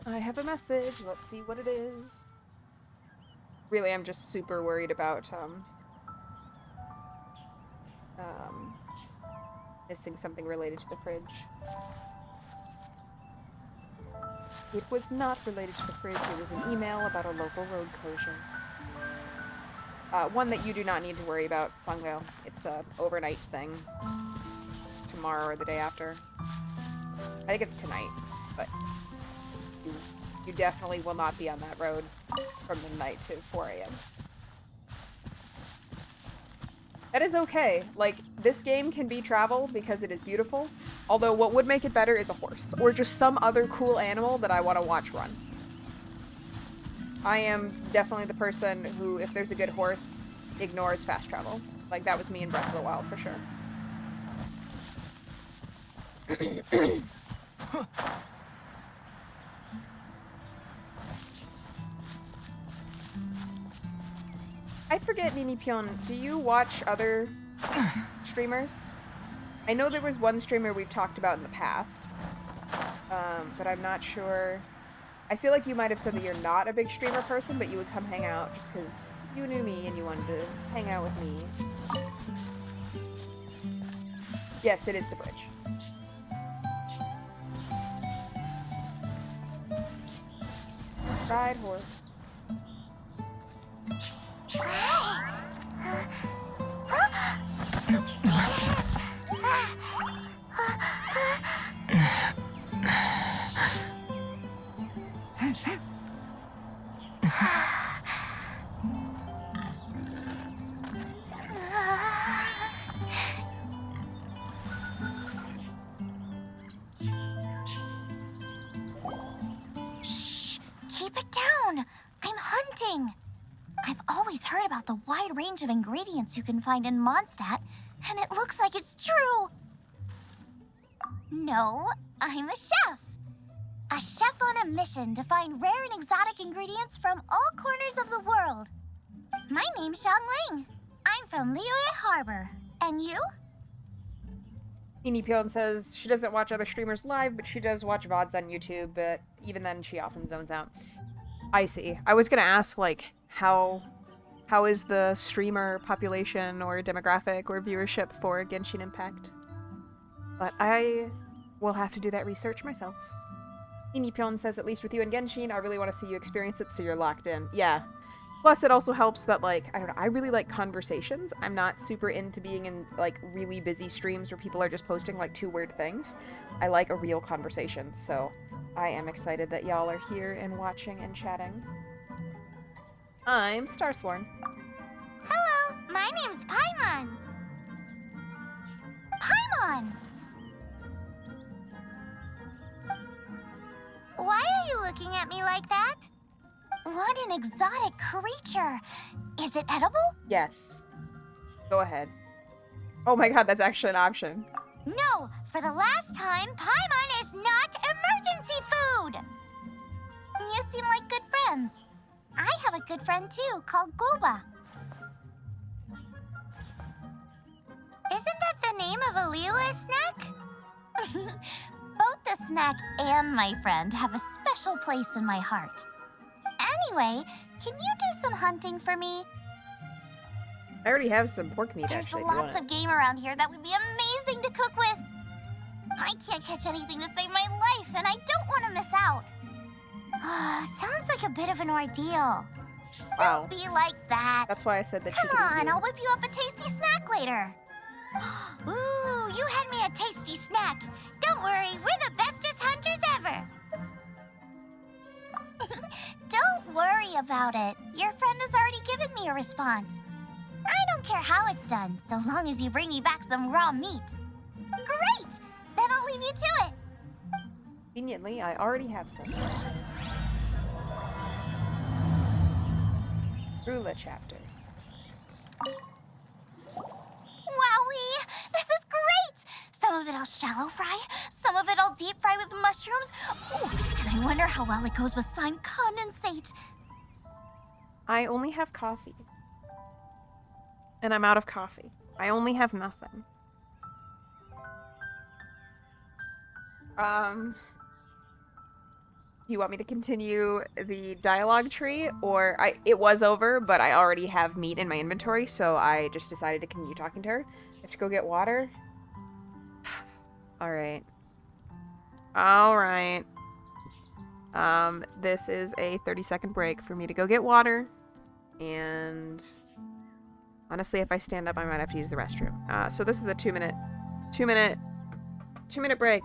I have a message. Let's see what it is. Really, I'm just super worried about, missing something related to the fridge. It was not related to the fridge. It was an email about a local road closure. One that you do not need to worry about, Songvale. It's a overnight thing. Tomorrow or the day after. I think it's tonight, but you definitely will not be on that road from midnight to 4 a.m. That is okay. Like, this game can be travel because it is beautiful, although what would make it better is a horse, or just some other cool animal that I want to watch run. I am definitely the person who, if there's a good horse, ignores fast travel. Like, that was me in Breath of the Wild, for sure. I forget, Nini Pion, do you watch other streamers? I know there was one streamer we've talked about in the past, but I'm not sure. I feel like you might have said that you're not a big streamer person, but you would come hang out just because you knew me and you wanted to hang out with me. Yes, it is the bridge. Ride horse. amazing! I've always heard about the wide range of ingredients you can find in Mondstadt, and it looks like it's true. No, I'm a chef. A chef on a mission to find rare and exotic ingredients from all corners of the world. My name's Xiangling. I'm from Liyue Harbor. And you? Inipyon says she doesn't watch other streamers live, but she does watch VODs on YouTube, but even then she often zones out. I see. I was gonna ask, like, how is the streamer population or demographic or viewership for Genshin Impact? But I will have to do that research myself. Inipyon says, at least with you and Genshin, I really want to see you experience it so you're locked in. Yeah. Plus, it also helps that, like, I don't know, I really like conversations. I'm not super into being in, like, really busy streams where people are just posting, like, 2 weird things. I like a real conversation, so I am excited that y'all are here and watching and chatting. I'm Starsworn. Hello, my name's Paimon. Paimon! Why are you looking at me like that? What an exotic creature. Is it edible? Yes. Go ahead. Oh my god, that's actually an option. No, for the last time, Paimon is not emergency food! You seem like good friends. I have a good friend too, called Goba. Isn't that the name of a Liyue snack? Both the snack and my friend have a special place in my heart. Anyway, can you do some hunting for me? I already have some pork meat, There's actually, if you want lots it. of game around here that would be amazing to cook with. I can't catch anything to save my life, and I don't want to miss out. Sounds like a bit of an ordeal. Wow. Don't be like that. That's why I said that she Come could eat on, you. I'll whip you up a tasty snack later. Ooh, you had me a tasty snack. Don't worry, we're the bestest hunters ever. Don't worry about it. Your friend has already given me a response. I don't care how it's done, so long as you bring me back some raw meat. Great! Then I'll leave you to it. Conveniently, I already have some. Rula chapter. Wowee! This is great! Some of it I'll shallow fry, some of it I'll deep fry with mushrooms. Ooh, and I wonder how well it goes with slime condensate. I only have coffee. And I'm out of coffee. I only have nothing. Do you want me to continue the dialogue tree? Or it was over, but I already have meat in my inventory, so I just decided to continue talking to her. I have to go get water. Alright. Alright. This is a 30-second break for me to go get water. And honestly, if I stand up, I might have to use the restroom. So this is a 2-minute break.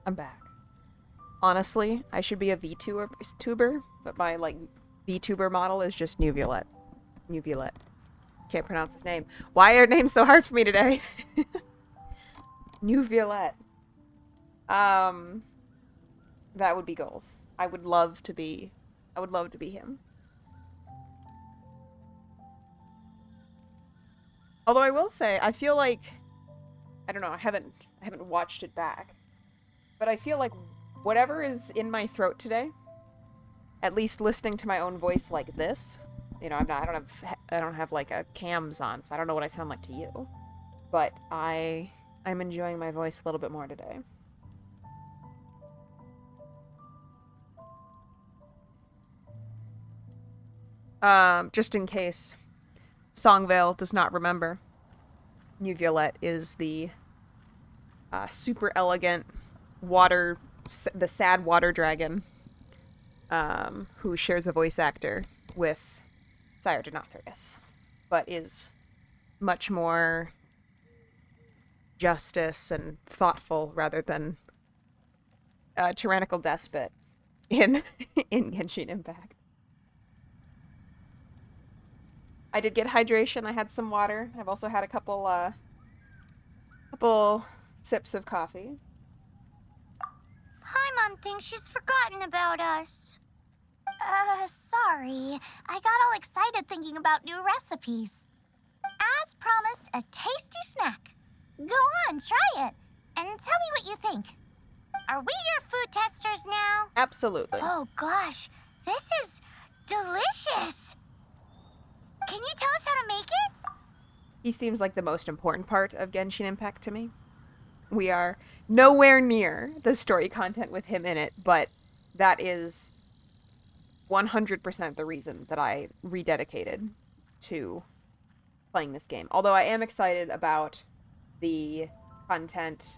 I'm back. Honestly, I should be a VTuber, but my, like, VTuber model is just New Violet. New Violet. Can't pronounce his name. Why are names so hard for me today? New Violet. That would be goals. I would love to be him. Although I will say, I feel like, I don't know, I haven't watched it back, but I feel like whatever is in my throat today, at least listening to my own voice like this, you know, I don't have like a cams on, so I don't know what I sound like to you, but I'm enjoying my voice a little bit more today. Just in case Songvale does not remember, New Violet is the super elegant the sad water dragon, who shares a voice actor with Sire Denathrius, but is much more justice and thoughtful rather than a tyrannical despot in Genshin Impact. I did get hydration. I had some water. I've also had a couple sips of coffee. Paimon thinks she's forgotten about us. Sorry. I got all excited thinking about new recipes. As promised, a tasty snack. Go on, try it, and tell me what you think. Are we your food testers now? Absolutely. Oh gosh, this is delicious. Can you tell us how to make it? He seems like the most important part of Genshin Impact to me. We are nowhere near the story content with him in it, but that is 100% the reason that I rededicated to playing this game. Although I am excited about the content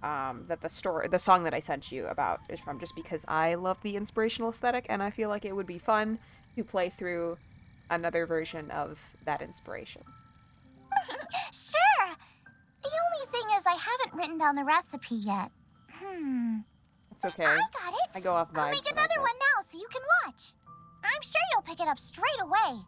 that the song that I sent you about is from, just because I love the inspirational aesthetic, and I feel like it would be fun to play through another version of that inspiration. Sure. The only thing is I haven't written down the recipe yet. It's okay. I got it. I go off vibes. I'll make another one now so you can watch. I'm sure you'll pick it up straight away.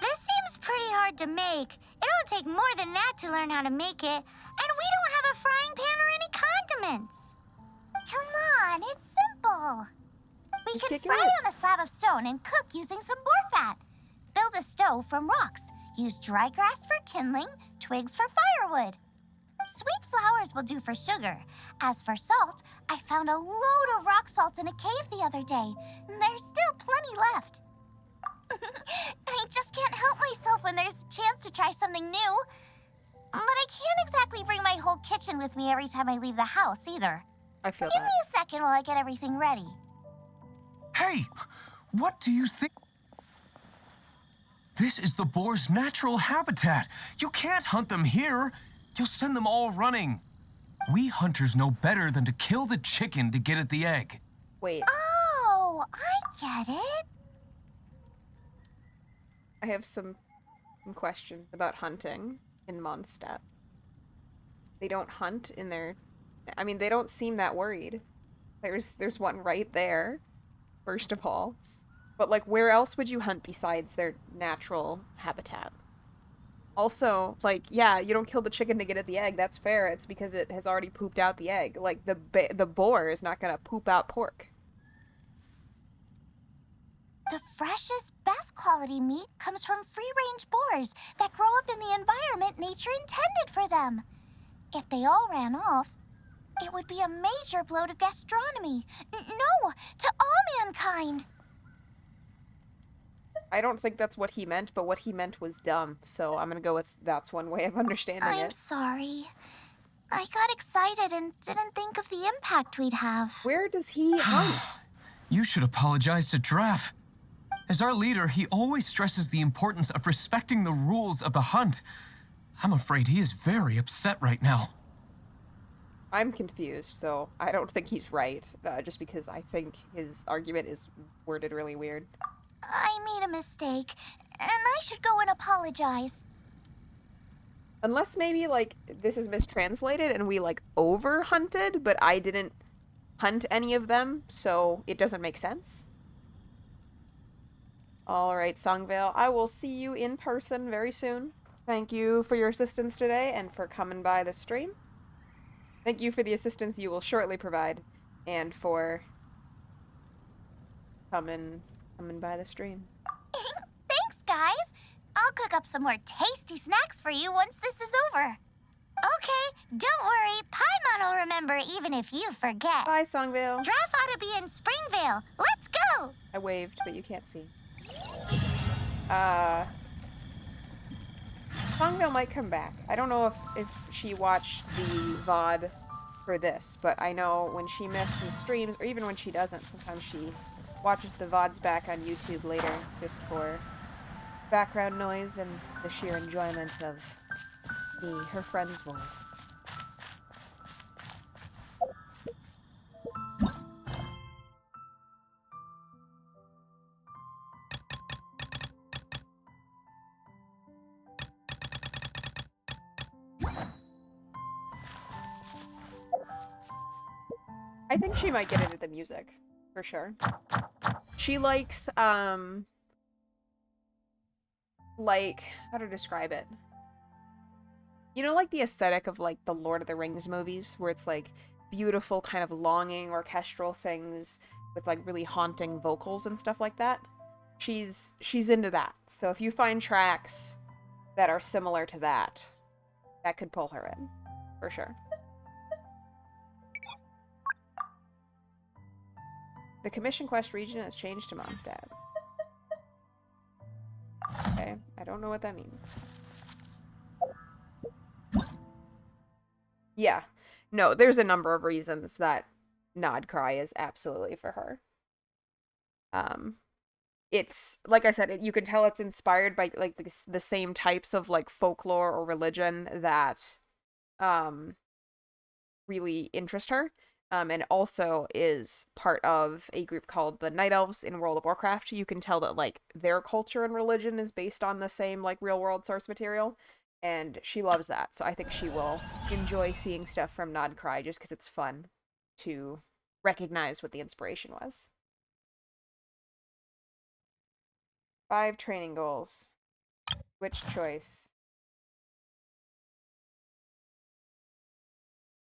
This seems pretty hard to make. It'll take more than that to learn how to make it. And we don't have a frying pan or any condiments. Come on, it's simple. We Just can stick it fry in. on a slab of stone and cook using some boar fat. Build a stove from rocks. Use dry grass for kindling, twigs for firewood. Sweet flowers will do for sugar. As for salt, I found a load of rock salt in a cave the other day. There's still plenty left. I just can't help myself when there's a chance to try something new. But I can't exactly bring my whole kitchen with me every time I leave the house either. I feel Give that. me a second while I get everything ready. Hey, what do you think? This is the boar's natural habitat. You can't hunt them here. You'll send them all running. We hunters know better than to kill the chicken to get at the egg. Wait, Oh, I get it. I have some questions about hunting in Mondstadt. They don't hunt in their... I mean, they don't seem that worried. There's one right there, first of all. But, like, where else would you hunt besides their natural habitat? Also, like, yeah, you don't kill the chicken to get at the egg. That's fair. It's because it has already pooped out the egg. Like, the boar is not gonna poop out pork. The freshest, best quality meat comes from free-range boars that grow up in the environment nature intended for them. If they all ran off, it would be a major blow to gastronomy. No, to all mankind. I don't think that's what he meant, but what he meant was dumb. So I'm gonna go with that's one way of understanding I'm it. sorry. I got excited and didn't think of the impact we'd have. Where does he hunt? You should apologize to Draff. As our leader, he always stresses the importance of respecting the rules of the hunt. I'm afraid he is very upset right now. I'm confused, so I don't think he's right, just because I think his argument is worded really weird. I made a mistake, and I should go and apologize. Unless maybe, like, this is mistranslated and we, like, over-hunted, but I didn't hunt any of them, so it doesn't make sense. Alright, Songvale, I will see you in person very soon. Thank you for your assistance today and for coming by the stream. Thank you for the assistance you will shortly provide, and for coming by the stream. Thanks, guys. I'll cook up some more tasty snacks for you once this is over. Okay, don't worry. Paimon will remember even if you forget. Bye, Songvale. Draft ought to be in Springvale. Let's go! I waved, but you can't see. Songvale might come back. I don't know if she watched the VOD for this, but I know when she misses streams, or even when she doesn't, sometimes she watches the VODs back on YouTube later, just for background noise and the sheer enjoyment of her friend's voice. I think she might get into the music, for sure. She likes, like, how to describe it? You know, like the aesthetic of, like, the Lord of the Rings movies, where it's, like, beautiful kind of longing orchestral things with, like, really haunting vocals and stuff like that? She's into that. So if you find tracks that are similar to that, that could pull her in, for sure. The Commission Quest region has changed to Mondstadt. Okay, I don't know what that means. Yeah. No, there's a number of reasons that Nod Cry is absolutely for her. It's, like I said, you can tell it's inspired by, like, the same types of, like, folklore or religion that, really interest her. And also is part of a group called the Night Elves in World of Warcraft. You can tell that, like, their culture and religion is based on the same, like, real-world source material, and she loves that, so I think she will enjoy seeing stuff from Nod Cry just because it's fun to recognize what the inspiration was. 5 training goals. Which choice?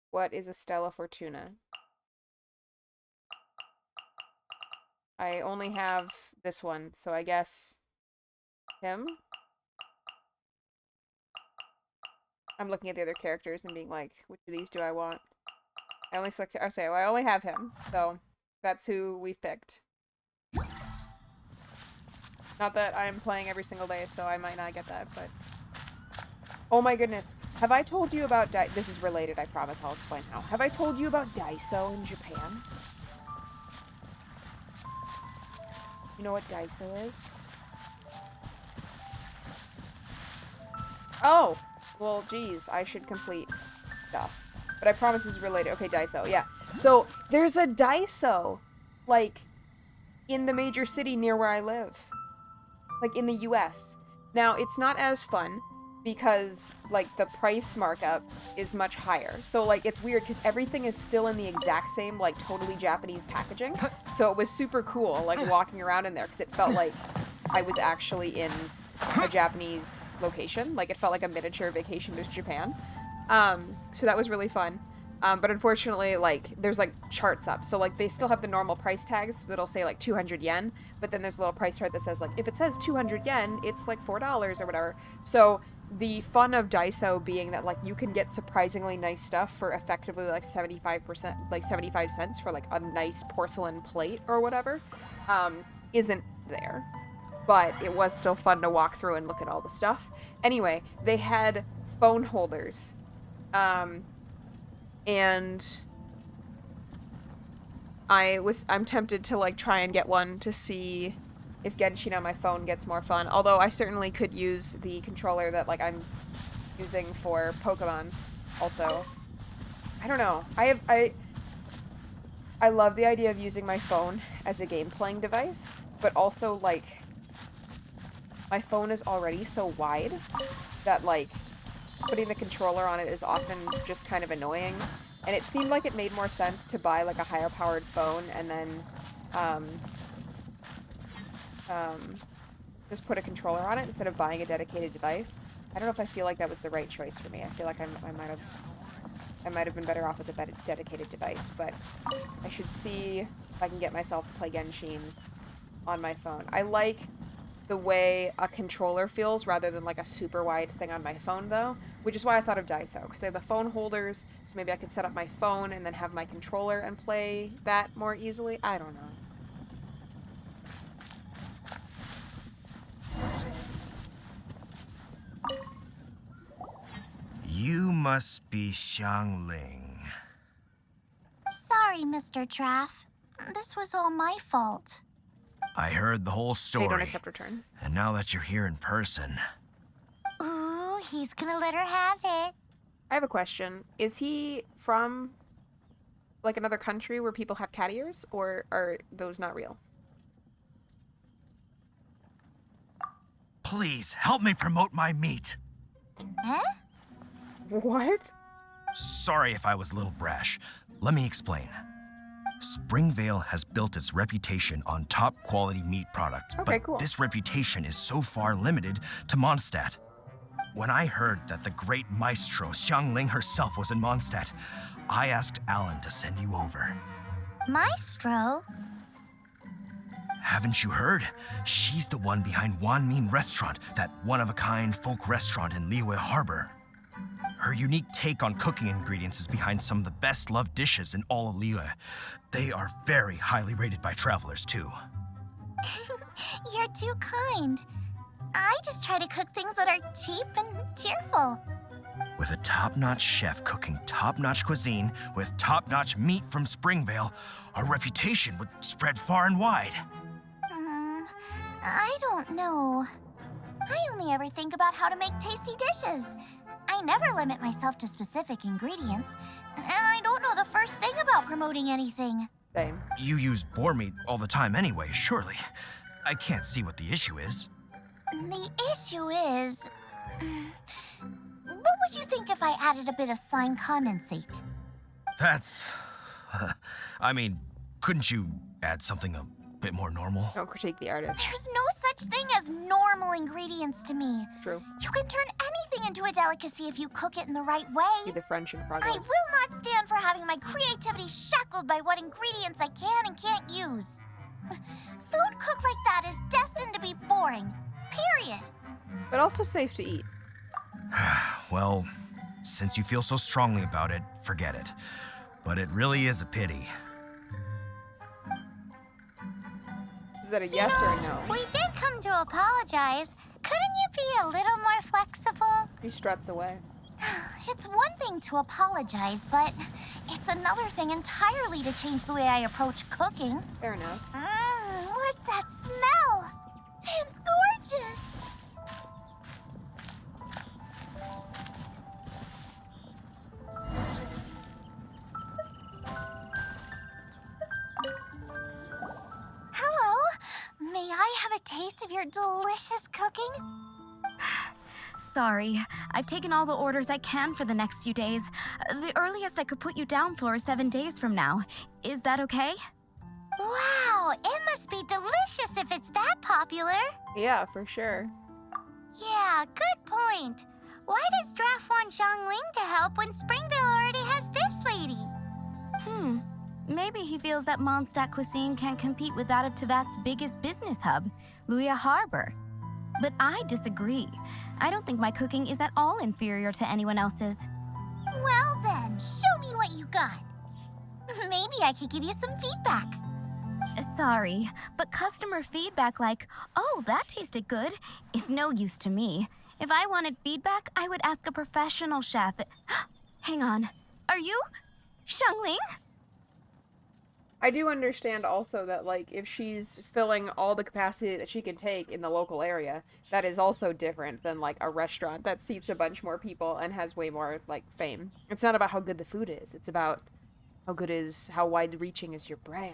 What is a Stella Fortuna? I only have this one, so I guess him? I'm looking at the other characters and being like, which of these do I want? I only select, oh, sorry, well, I only have him, so that's who we've picked. Not that I'm playing every single day, so I might not get that, but... Oh my goodness. Have I told you about this is related, I promise, I'll explain how. Have I told you about Daiso in Japan? You know what Daiso is? Oh! Well, geez, I should complete stuff. But I promise this is related. Okay, Daiso, yeah. So, there's a Daiso, like, in the major city near where I live. Like, in the US. Now, it's not as fun, because, like, the price markup is much higher. So, like, it's weird, because everything is still in the exact same, like, totally Japanese packaging. So it was super cool, like, walking around in there, because it felt like I was actually in a Japanese location. Like, it felt like a miniature vacation to Japan. So that was really fun. But unfortunately, like, there's, like, charts up. So, like, they still have the normal price tags that'll say, like, 200 yen. But then there's a little price chart that says, like, if it says 200 yen, it's, like, $4 or whatever. So the fun of Daiso being that, like, you can get surprisingly nice stuff for effectively, like, 75%, like, 75 cents for, like, a nice porcelain plate or whatever, isn't there. But it was still fun to walk through and look at all the stuff. Anyway, they had phone holders. And I'm tempted to, like, try and get one to see if Genshin on my phone gets more fun. Although I certainly could use the controller that, like, I'm using for Pokemon also. I don't know. I love the idea of using my phone as a game-playing device, but also, like, my phone is already so wide that, like, putting the controller on it is often just kind of annoying. And it seemed like it made more sense to buy like a higher powered phone and then just put a controller on it instead of buying a dedicated device. I don't know if I feel like that was the right choice for me. I feel like I might have been better off with a dedicated device, but I should see if I can get myself to play Genshin on my phone. I like the way a controller feels rather than like a super wide thing on my phone though, which is why I thought of Daiso, because they have the phone holders, so maybe I could set up my phone and then have my controller and play that more easily. I don't know. You must be Xiangling. Sorry, Mr. Draff. This was all my fault. I heard the whole story. They don't accept returns. And now that you're here in person, Ooh, he's gonna let her have it. I have a question. Is he from like another country where people have cat ears, or are those not real? please help me promote my meat. Huh? What? Sorry if I was a little brash. Let me explain. Springvale has built its reputation on top quality meat products, Okay, but cool. this reputation is so far limited to Mondstadt. When I heard that the great maestro Xiangling herself was in Mondstadt, I asked Alan to send you over. Maestro? Haven't you heard? She's the one behind Wan Min Restaurant, that one-of-a-kind folk restaurant in Liyue Harbor. Her unique take on cooking ingredients is behind some of the best-loved dishes in all of Liyue. They are very highly rated by travelers, too. You're too kind. I just try to cook things that are cheap and cheerful. With a top-notch chef cooking top-notch cuisine with top-notch meat from Springvale, our reputation would spread far and wide. I don't know. I only ever think about how to make tasty dishes. I never limit myself to specific ingredients, and I don't know the first thing about promoting anything. Same. You use boar meat all the time anyway, surely. I can't see what the issue is. The issue is... what would you think if I added a bit of slime condensate? That's... I mean, couldn't you add something a bit more normal? Don't critique the artist. There's no such thing as normal ingredients to me. True. You can turn anything into a delicacy if you cook it in the right way. Be the French and frog I legs. will not stand for having my creativity shackled by what ingredients I can and can't use. Food cooked like that is destined to be boring. Period. But also safe to eat. Well, since you feel so strongly about it, forget it. But it really is a pity. Is that a yes or a no? We did come to apologize. Couldn't you be a little more flexible? He struts away. It's one thing to apologize, but it's another thing entirely to change the way I approach cooking. Fair enough. What's that smell? It's gorgeous. Hello. May I have a taste of your delicious cooking? Sorry, I've taken all the orders I can for the next few days. The earliest I could put you down for is 7 days from now. Is that okay? Wow, it must be delicious if it's that popular. Yeah, for sure. Yeah, good point. Why does Draft want Xiangling to help when Springvale already has this lady? Maybe he feels that Mondstadt cuisine can't compete with that of Tevat's biggest business hub, Liyue Harbor. But I disagree. I don't think my cooking is at all inferior to anyone else's. Well then, show me what you got. Maybe I could give you some feedback. Sorry, but customer feedback like, oh, that tasted good, is no use to me. If I wanted feedback, I would ask a professional chef. Hang on. Are you Xiangling? I do understand also that, like, if she's filling all the capacity that she can take in the local area, that is also different than, like, a restaurant that seats a bunch more people and has way more, like, fame. It's not about how good the food is. It's about how wide-reaching is your brand.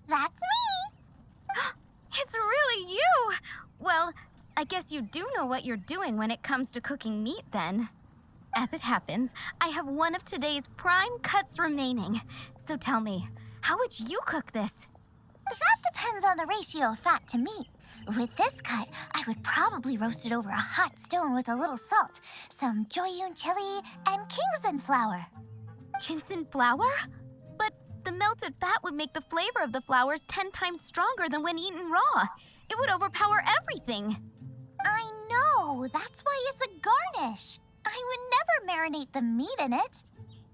That's me. It's really you! Well, I guess you do know what you're doing when it comes to cooking meat, then. As it happens, I have one of today's prime cuts remaining. So tell me, how would you cook this? That depends on the ratio of fat to meat. With this cut, I would probably roast it over a hot stone with a little salt, some Joyun chili, and Kingston flour. Ginseng flour? But the melted fat would make the flavor of the flowers 10 times stronger than when eaten raw. It would overpower everything. I know, that's why it's a garnish. I would never marinate the meat in it.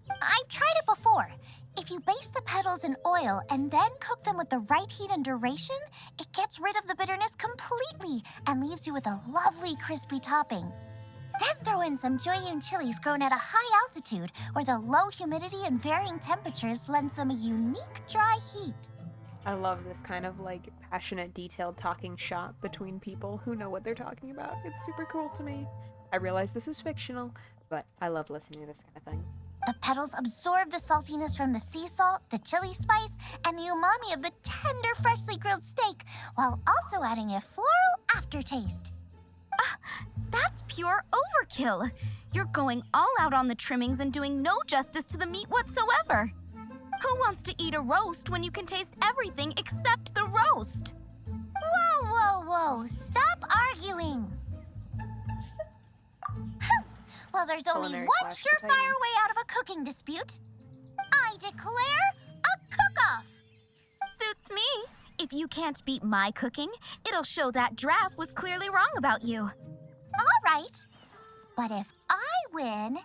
I've tried it before. If you baste the petals in oil and then cook them with the right heat and duration, it gets rid of the bitterness completely and leaves you with a lovely crispy topping. Then throw in some Joyun chilies grown at a high altitude where the low humidity and varying temperatures lends them a unique dry heat. I love this kind of like passionate, detailed talking shop between people who know what they're talking about. It's super cool to me. I realize this is fictional, but I love listening to this kind of thing. The petals absorb the saltiness from the sea salt, the chili spice, and the umami of the tender, freshly grilled steak, while also adding a floral aftertaste. That's pure overkill. You're going all out on the trimmings and doing no justice to the meat whatsoever. Who wants to eat a roast when you can taste everything except the roast? Whoa, whoa, whoa! Stop arguing! Well, there's only Culinary one clash surefire potatoes. way out of a cooking dispute. I declare a cook-off! Suits me. If you can't beat my cooking, it'll show that Draft was clearly wrong about you. All right. But if I win,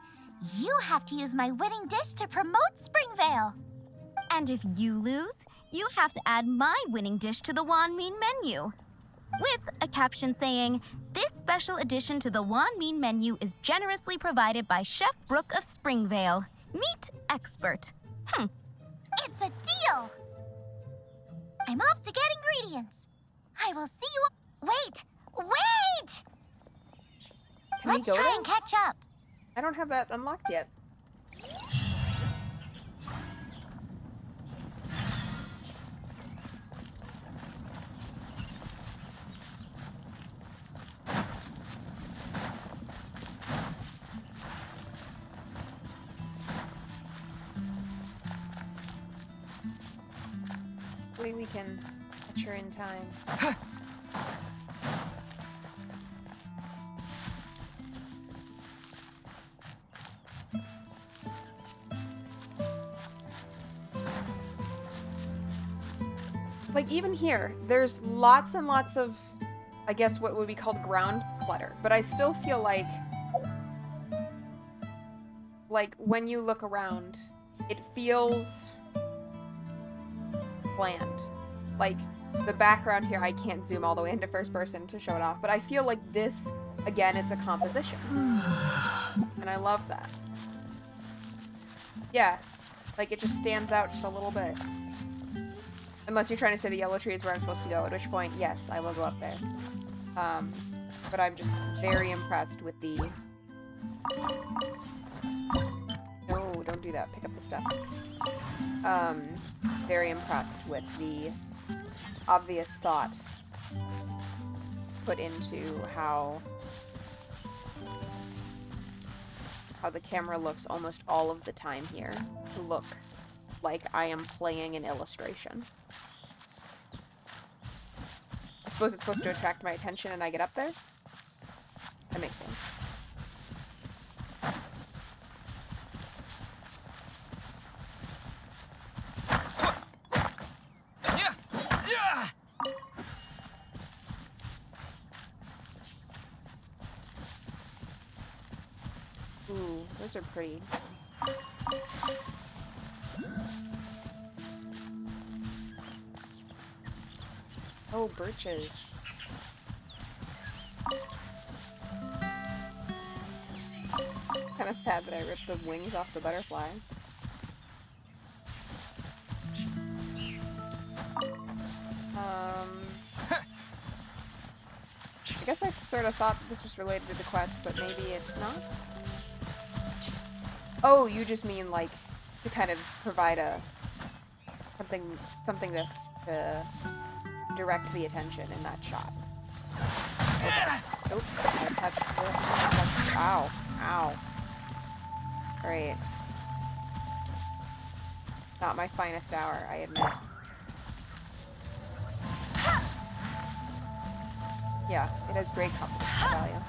you have to use my winning dish to promote Springvale. And if you lose, you have to add my winning dish to the Wan Min menu. With a caption saying, "This special addition to the Wan Min menu is generously provided by Chef Brooke of Springvale, meat expert." It's a deal. I'm off to get ingredients. I will see you. Wait! Can we Let's go try there? and catch up. I don't have that unlocked yet. Maybe we can catch her in time. Like, even here, there's lots and lots of, I guess, what would be called ground clutter. But I still feel like when you look around, it feels bland. Like, the background here, I can't zoom all the way into first person to show it off, but I feel like this, again, is a composition. And I love that. Yeah, like, it just stands out just a little bit. Unless you're trying to say the yellow tree is where I'm supposed to go, at which point, yes, I will go up there. But I'm just very impressed with the... No, don't do that. Pick up the stuff. Very impressed with the obvious thought put into how the camera looks almost all of the time here to look like I am playing an illustration. I suppose it's supposed to attract my attention and I get up there? That makes sense. Ooh, those are pretty. Oh, birches. Kind of sad that I ripped the wings off the butterfly. I guess I sort of thought this was related to the quest, but maybe it's not. Oh, you just mean like to kind of provide a something to direct the attention in that shot. Oops, I touched the... Ow. Ow. Alright. Not my finest hour, I admit. Yeah, it has great composition value.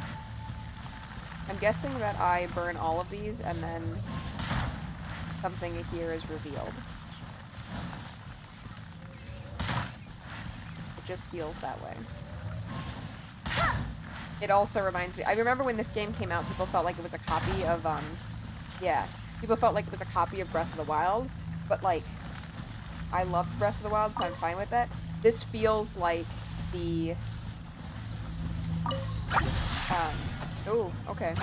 I'm guessing that I burn all of these and then something here is revealed. It just feels that way. It also reminds me, I remember when this game came out, people felt like it was a copy of, yeah, people felt like it was a copy of Breath of the Wild, but, like, I loved Breath of the Wild, so I'm fine with that. This feels like the, oh, okay.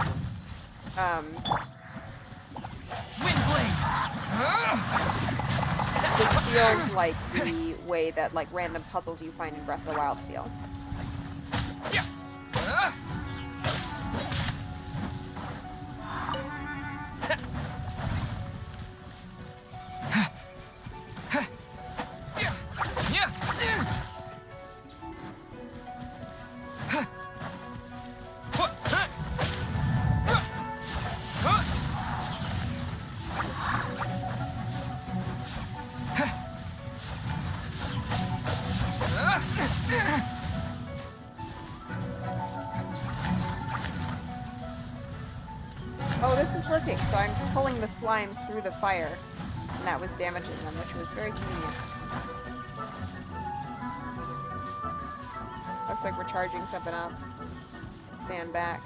This feels like the way that, like, random puzzles you find in Breath of the Wild feel. Oh, this is working, so I'm pulling the slimes through the fire, and that was damaging them, which was very convenient. Looks like we're charging something up. Stand back.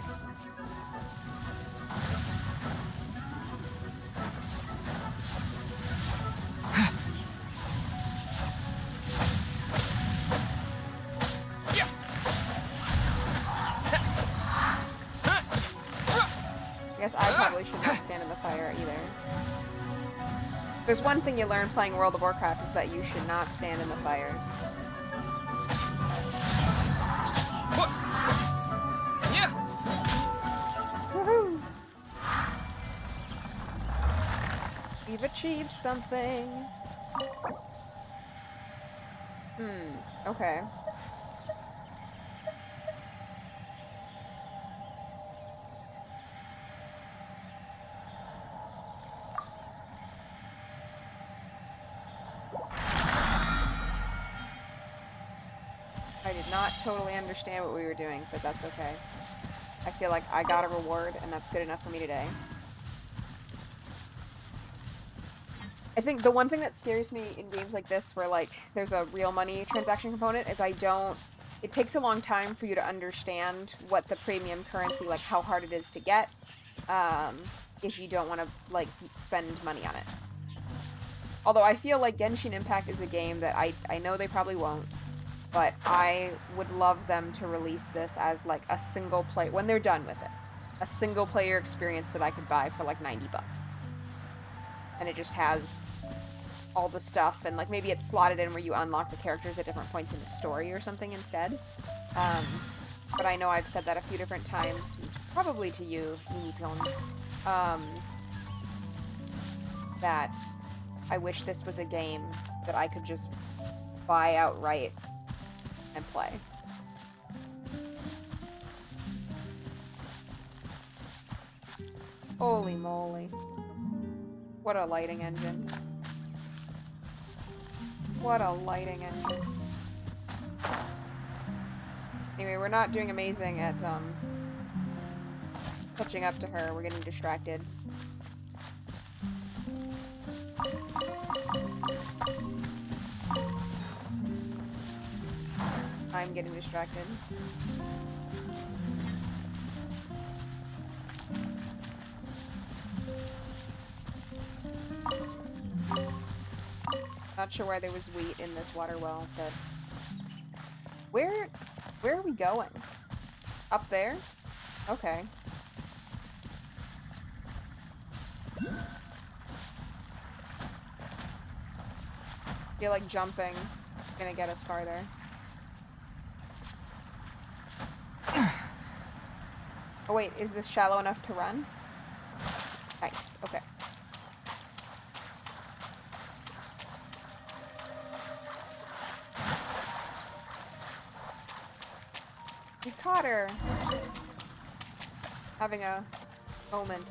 I guess I probably should not stand in the fire either. There's one thing you learn playing World of Warcraft is that you should not stand in the fire. Woohoo! We've achieved something. Okay. I did not totally understand what we were doing, but that's okay. I feel like I got a reward, and that's good enough for me today. I think the one thing that scares me in games like this, where, like, there's a real money transaction component, is it takes a long time for you to understand what the premium currency, like, how hard it is to get, if you don't want to, like, spend money on it. Although I feel like Genshin Impact is a game that I know they probably won't, but I would love them to release this as, like, a single play, when they're done with it, a single player experience that I could buy for, like, $90. And it just has all the stuff, and, like, maybe it's slotted in where you unlock the characters at different points in the story or something instead. But I know I've said that a few different times, probably to you, Mimipon, that I wish this was a game that I could just buy outright and play. Holy moly. What a lighting engine. What a lighting engine. Anyway, we're not doing amazing at, catching up to her. We're getting distracted. I'm getting distracted. Not sure why there was wheat in this water well, but... Where are we going? Up there? Okay. I feel like jumping is gonna get us farther. Oh wait, is this shallow enough to run? Nice, okay. We caught her. Having a moment.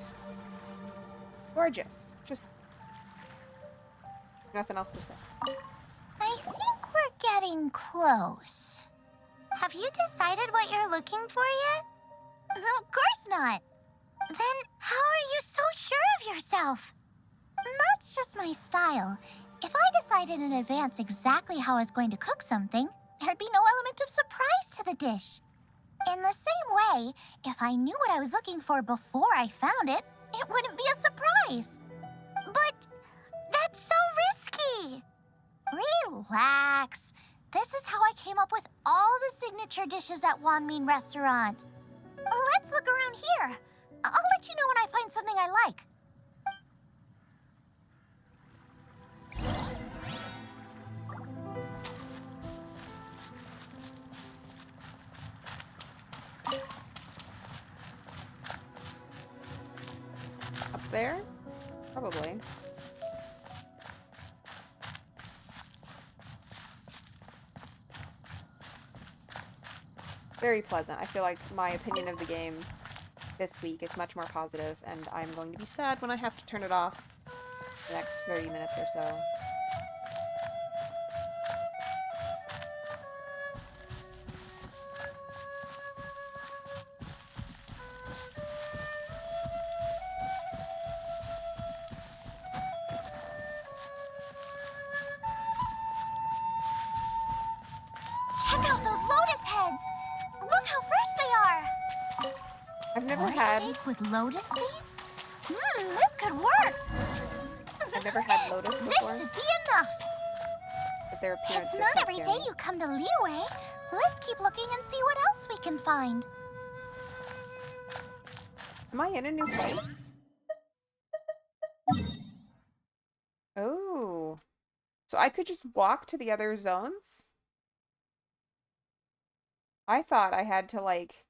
Gorgeous. Just nothing else to say. I think we're getting close. Have you decided what you're looking for yet? Of course not. Then how are you so sure of yourself? That's just my style. If I decided in advance exactly how I was going to cook something, there'd be no element of surprise to the dish. In the same way, if I knew what I was looking for before I found it, it wouldn't be a surprise. But that's so risky. Relax. This is how I came up with all the signature dishes at Wanmin Restaurant. Let's look around here. I'll let you know when I find something I like. Up there? Probably. Very pleasant. I feel like my opinion of the game this week is much more positive, and I'm going to be sad when I have to turn it off the next 30 minutes or so. Check out those lotus heads! Look how fresh they are! I've never More had steak with lotus seeds? This could work! I've never had lotus before, This should be enough! but their appearance It's does not not every scare day me. you come to Liyue. Let's keep looking and see what else we can find. Am I in a new place? Oh. So I could just walk to the other zones? I thought I had to, like,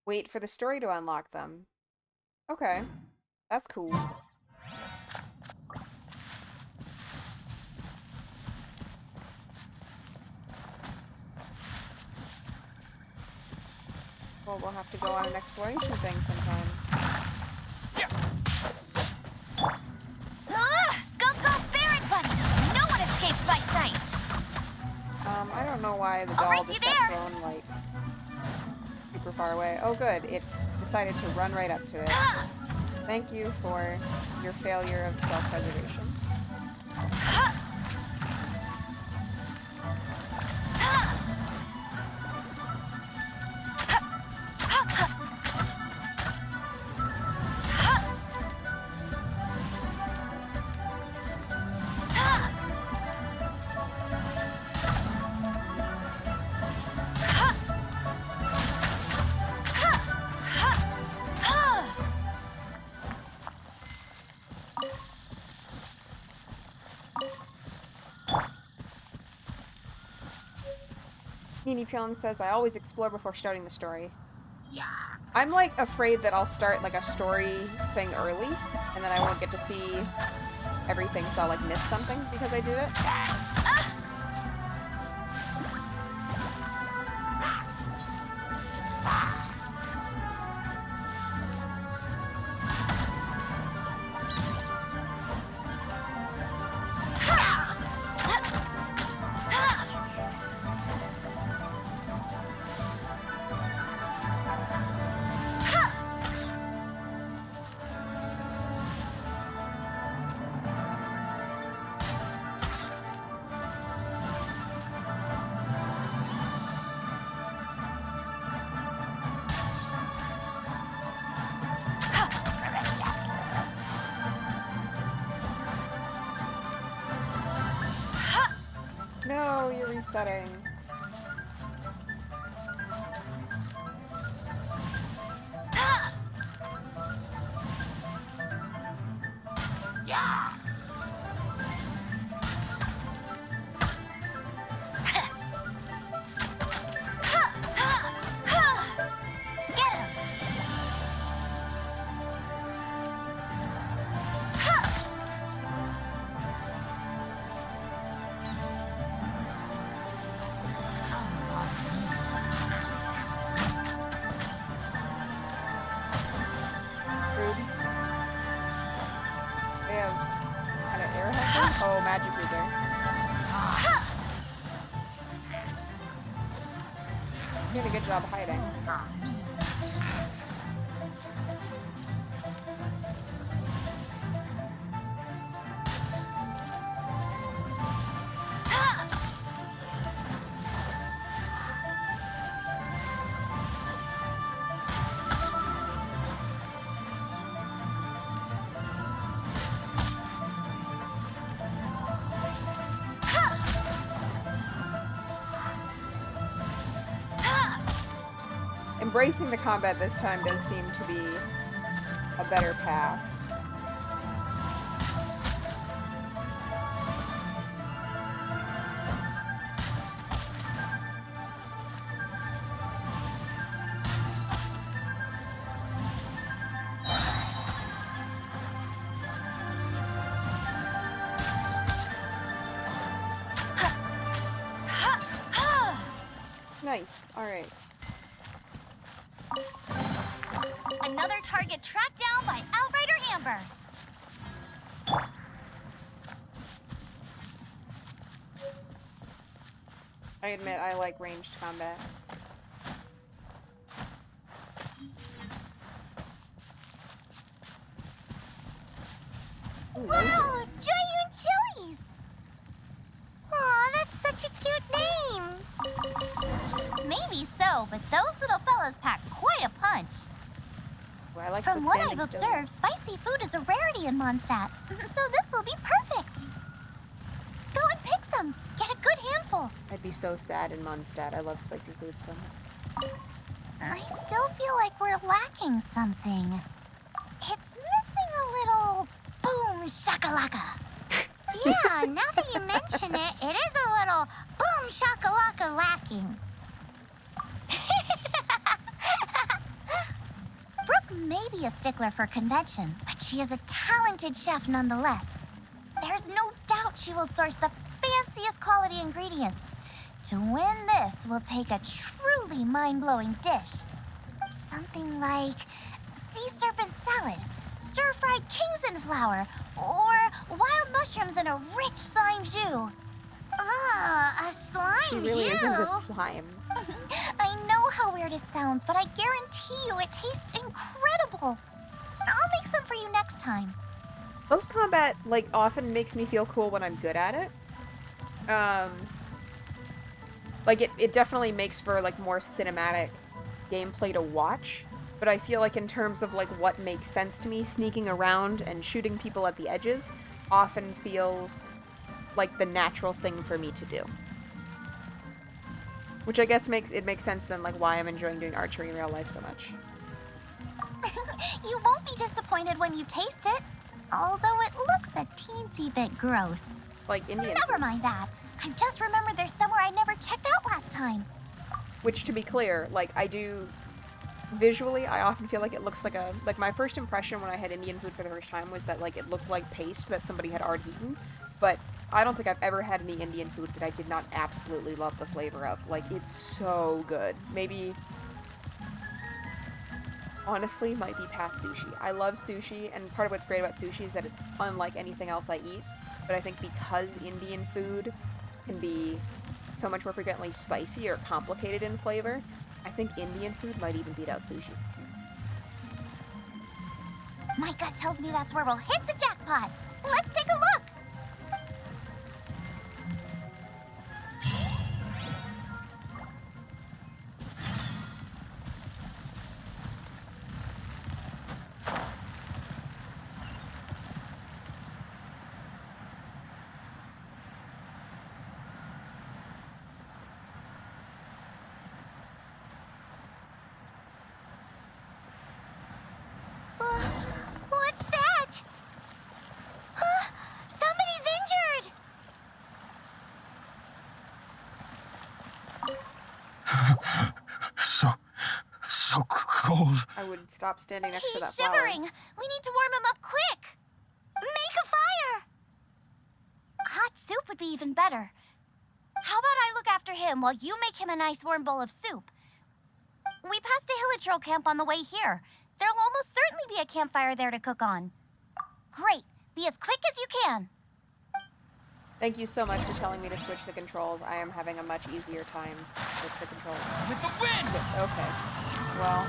wait for the story to unlock them. Okay. That's cool. Well, we'll have to go on an exploration thing sometime. Go, go, Ferret Bunny! No one escapes my sights! I don't know why the I'll doll race just you got there. thrown, like, super far away. Oh, good. It decided to run right up to it. Thank you for your failure of self-preservation. Nini Pion says, I always explore before starting the story. I'm, like, afraid that I'll start, like, a story thing early, and then I won't get to see everything, so I'll, like, miss something because I did it. No, you're resetting. doing a good job hiding. Embracing the combat this time does seem to be a better path. Nice. All right. Another target tracked down by Outrider Amber. I admit I like ranged combat. Ooh, Wow, roses. Giant Chilies! Aw, that's such a cute name. Maybe so, but those little fellas pack quite a punch. Ooh, I like From the what standing I've stills. observed, spicy food is a rarity in Mondstadt, so this will be perfect. Go and pick some. Get a good handful. I'd be so sad in Mondstadt. I love spicy food so much. I still feel like we're lacking something. It's missing a little boom shakalaka. Yeah, now that you mention it, it is a little boom shakalaka lacking. Brooke may be a stickler for convention, but she is a talented chef nonetheless. There's no doubt she will source the fanciest quality ingredients. To win this, we'll take a truly mind-blowing dish. Something like sea serpent salad, stir-fried Kingston flour, or wild mushrooms in a rich slime jus. Ah, a slime She really is into Jew. slime. I know how weird it sounds, but I guarantee you it tastes incredible. I'll make some for you next time. Close combat, like, often makes me feel cool when I'm good at it. Like, it definitely makes for, like, more cinematic gameplay to watch. But I feel like in terms of, like, what makes sense to me, sneaking around and shooting people at the edges often feels like the natural thing for me to do. Which I guess makes sense then, like, why I'm enjoying doing archery in real life so much. You won't be disappointed when you taste it, although it looks a teensy bit gross. Like, Indian Never food. mind that. I just remembered there's somewhere I never checked out last time. Which, to be clear, like, I do... Visually, I often feel like it looks like a... Like, my first impression when I had Indian food for the first time was that, like, it looked like paste that somebody had already eaten. But I don't think I've ever had any Indian food that I did not absolutely love the flavor of. Like, it's so good. Maybe... Honestly, might be past sushi. I love sushi, and part of what's great about sushi is that it's unlike anything else I eat. But I think because Indian food can be so much more frequently spicy or complicated in flavor, I think Indian food might even beat out sushi. My gut tells me that's where we'll hit the jackpot. Let's take a look. What's that? Somebody's injured! So cold. I would stop standing next to that He's flower. shivering. We need to warm him up quick. Make a fire. Hot soup would be even better. How about I look after him while you make him a nice warm bowl of soup? We passed a Hilichurl camp on the way here. There'll almost certainly be a campfire there to cook on. Great. Be as quick as you can. Thank you so much for telling me to switch the controls. I am having a much easier time with the controls. With the wind! Switch. Okay. Well,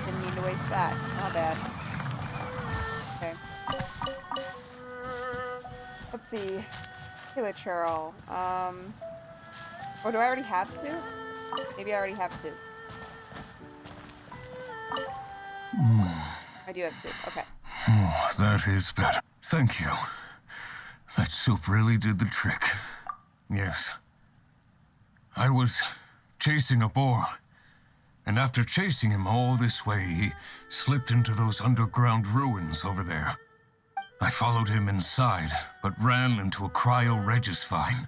didn't mean to waste that. Not bad. Okay. Let's see. Killer Cheryl. Oh, do I already have soup? Maybe I already have soup. I do have soup. Okay. Oh, that is better. Thank you. That soup really did the trick. Yes. I was chasing a boar. And after chasing him all this way, he slipped into those underground ruins over there. I followed him inside, but ran into a cryo-regis vine.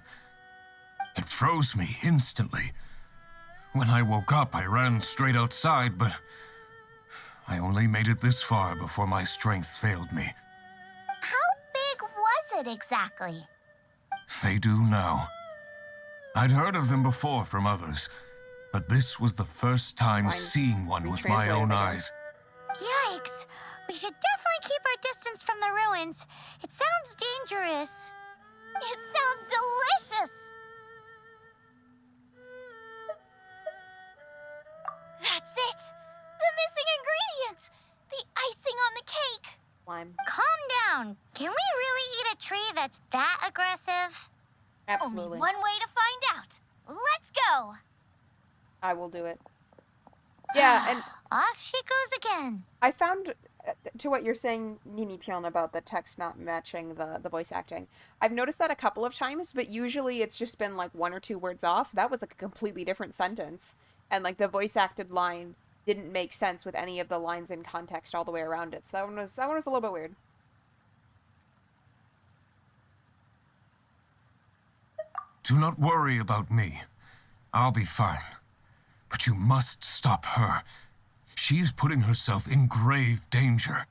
It froze me instantly. When I woke up, I ran straight outside, but I only made it this far before my strength failed me. How big was it exactly? They do now. I'd heard of them before from others, but this was the first time Mine's seeing one with my own retranslated, I eyes. guess. Yikes! We should definitely keep our distance from the ruins. It sounds dangerous. It sounds delicious! That's it! The missing ingredient! The icing on the cake! Slime. Calm down. Can we really eat a tree that's that aggressive? Absolutely. Only one way to find out. Let's go! I will do it. Yeah, and Off she goes again. I found, to what you're saying, Nini Pion, about the text not matching the voice acting, I've noticed that a couple of times, but usually it's just been like 1 or 2 words off. That was like a completely different sentence. And like the voice acted line didn't make sense with any of the lines in context all the way around it. So that one was a little bit weird. Do not worry about me. I'll be fine. But you must stop her. She is putting herself in grave danger.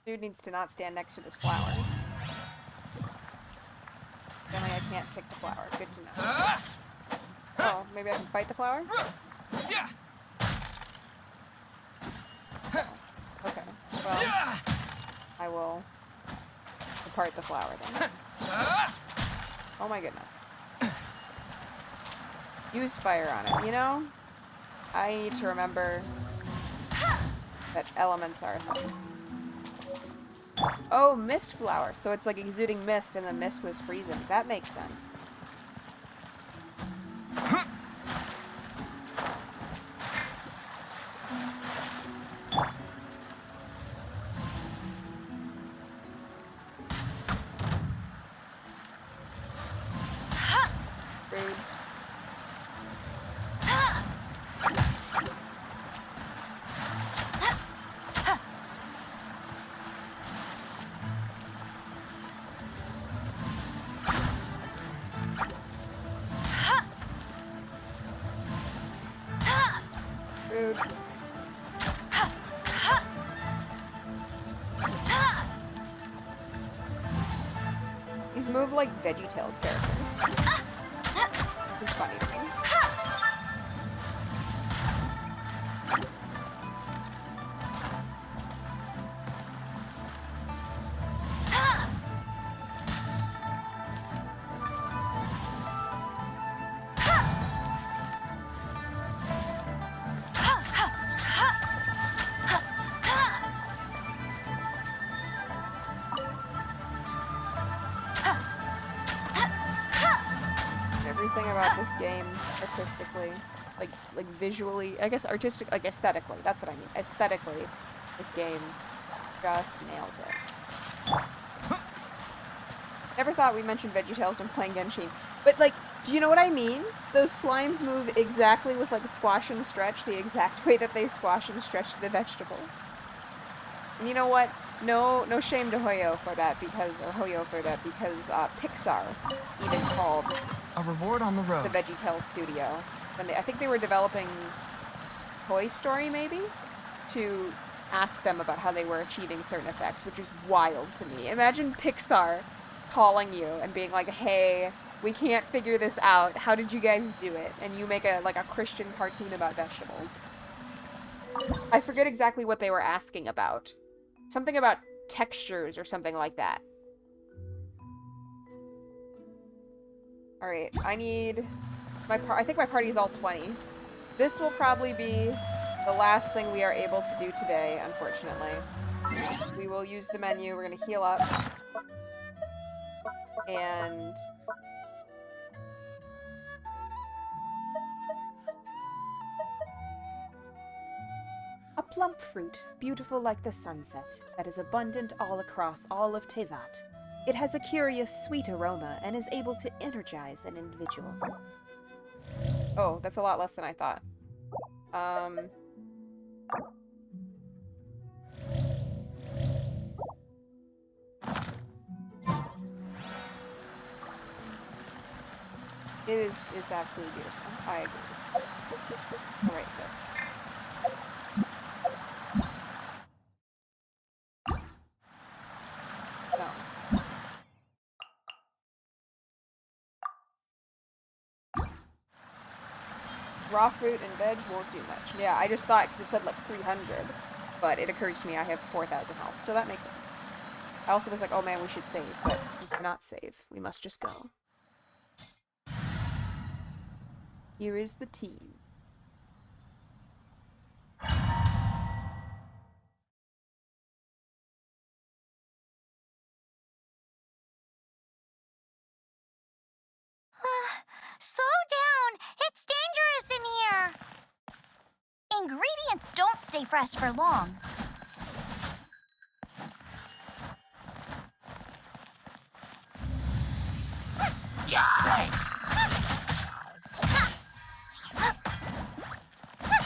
Dude needs to not stand next to this flower. Apparently I can't pick the flower. Good to know. Oh, maybe I can fight the flower? Okay. Well, I will depart the flower then. Oh my goodness. Use fire on it, you know? I need to remember that elements are a thing. Oh, mist flower. So it's like exuding mist and the mist was freezing. That makes sense. Rude. Rude. These move like VeggieTales characters. It's funny to me. Everything about this game artistically, like visually, I guess artistic, like aesthetically, that's what I mean. Aesthetically, this game just nails it. Never thought we mentioned VeggieTales when playing Genshin, but like, do you know what I mean? Those slimes move exactly with like a squash and stretch, the exact way that they squash and stretch the vegetables. And you know what? No shame to Hoyo for that because Pixar even called A reward on the road. the VeggieTales studio. And I think they were developing Toy Story maybe to ask them about how they were achieving certain effects, which is wild to me. Imagine Pixar calling you and being like, "Hey, we can't figure this out. How did you guys do it?" And you make a Christian cartoon about vegetables. I forget exactly what they were asking about. Something about textures or something like that. Alright, I need... I think my party's all 20. This will probably be the last thing we are able to do today, unfortunately. We will use the menu. We're gonna heal up. And... a plump fruit, beautiful like the sunset, that is abundant all across all of Tevat. It has a curious, sweet aroma and is able to energize an individual. Oh, that's a lot less than I thought. It's absolutely beautiful. I agree. I'll write this. No. Raw fruit and veg won't do much. Yeah, I just thought, because it said like 300, but it occurs to me I have 4,000 health, so that makes sense. I also was like, oh man, we should save, but we cannot save. We must just go. Here is the team. Slow down! It's dangerous in here! Ingredients don't stay fresh for long.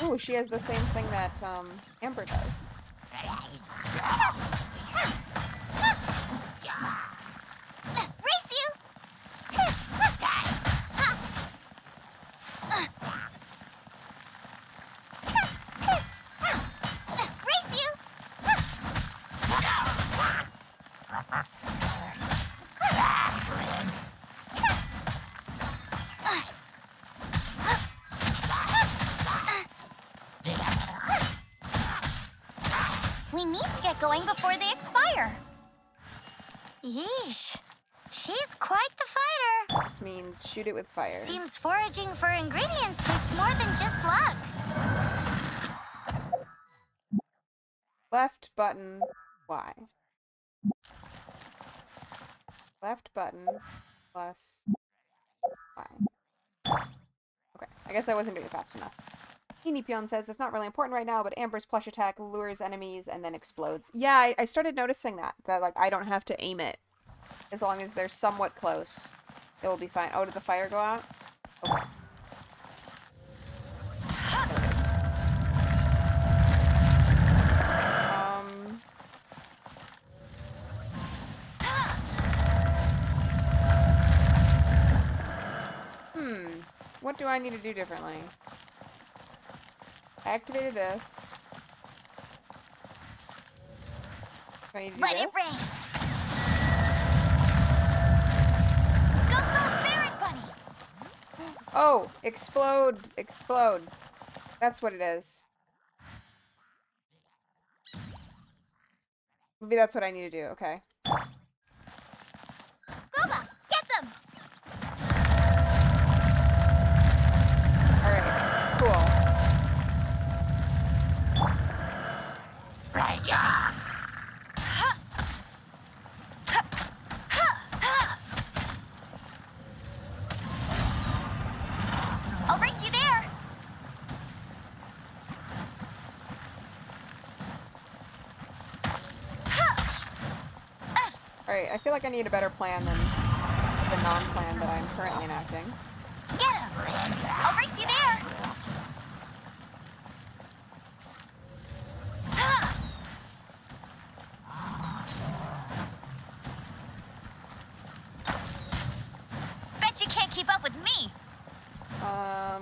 Ooh, she has the same thing that Amber does. Race you! Race you! We need to get going before they expire. Yeesh. She's quite the fighter. This means shoot it with fire. Seems foraging for ingredients takes more than just luck. Left button, Y. Left button, plus Y. Okay, I guess I wasn't doing it fast enough. Hinipion says it's not really important right now, but Amber's plush attack lures enemies and then explodes. Yeah, I started noticing that like I don't have to aim it. As long as they're somewhat close, it will be fine. Oh, did the fire go out? Okay. What do I need to do differently? I activated this. Do I need to do Let this? it rain. Go, go, Barret Bunny! Oh, explode, explode. That's what it is. Maybe that's what I need to do, okay. Gooba, get them! Alright, cool. I'll race you there! Alright, I feel like I need a better plan than the non-plan that I'm currently enacting. Get him! I'll race you there! Bet you can't keep up with me!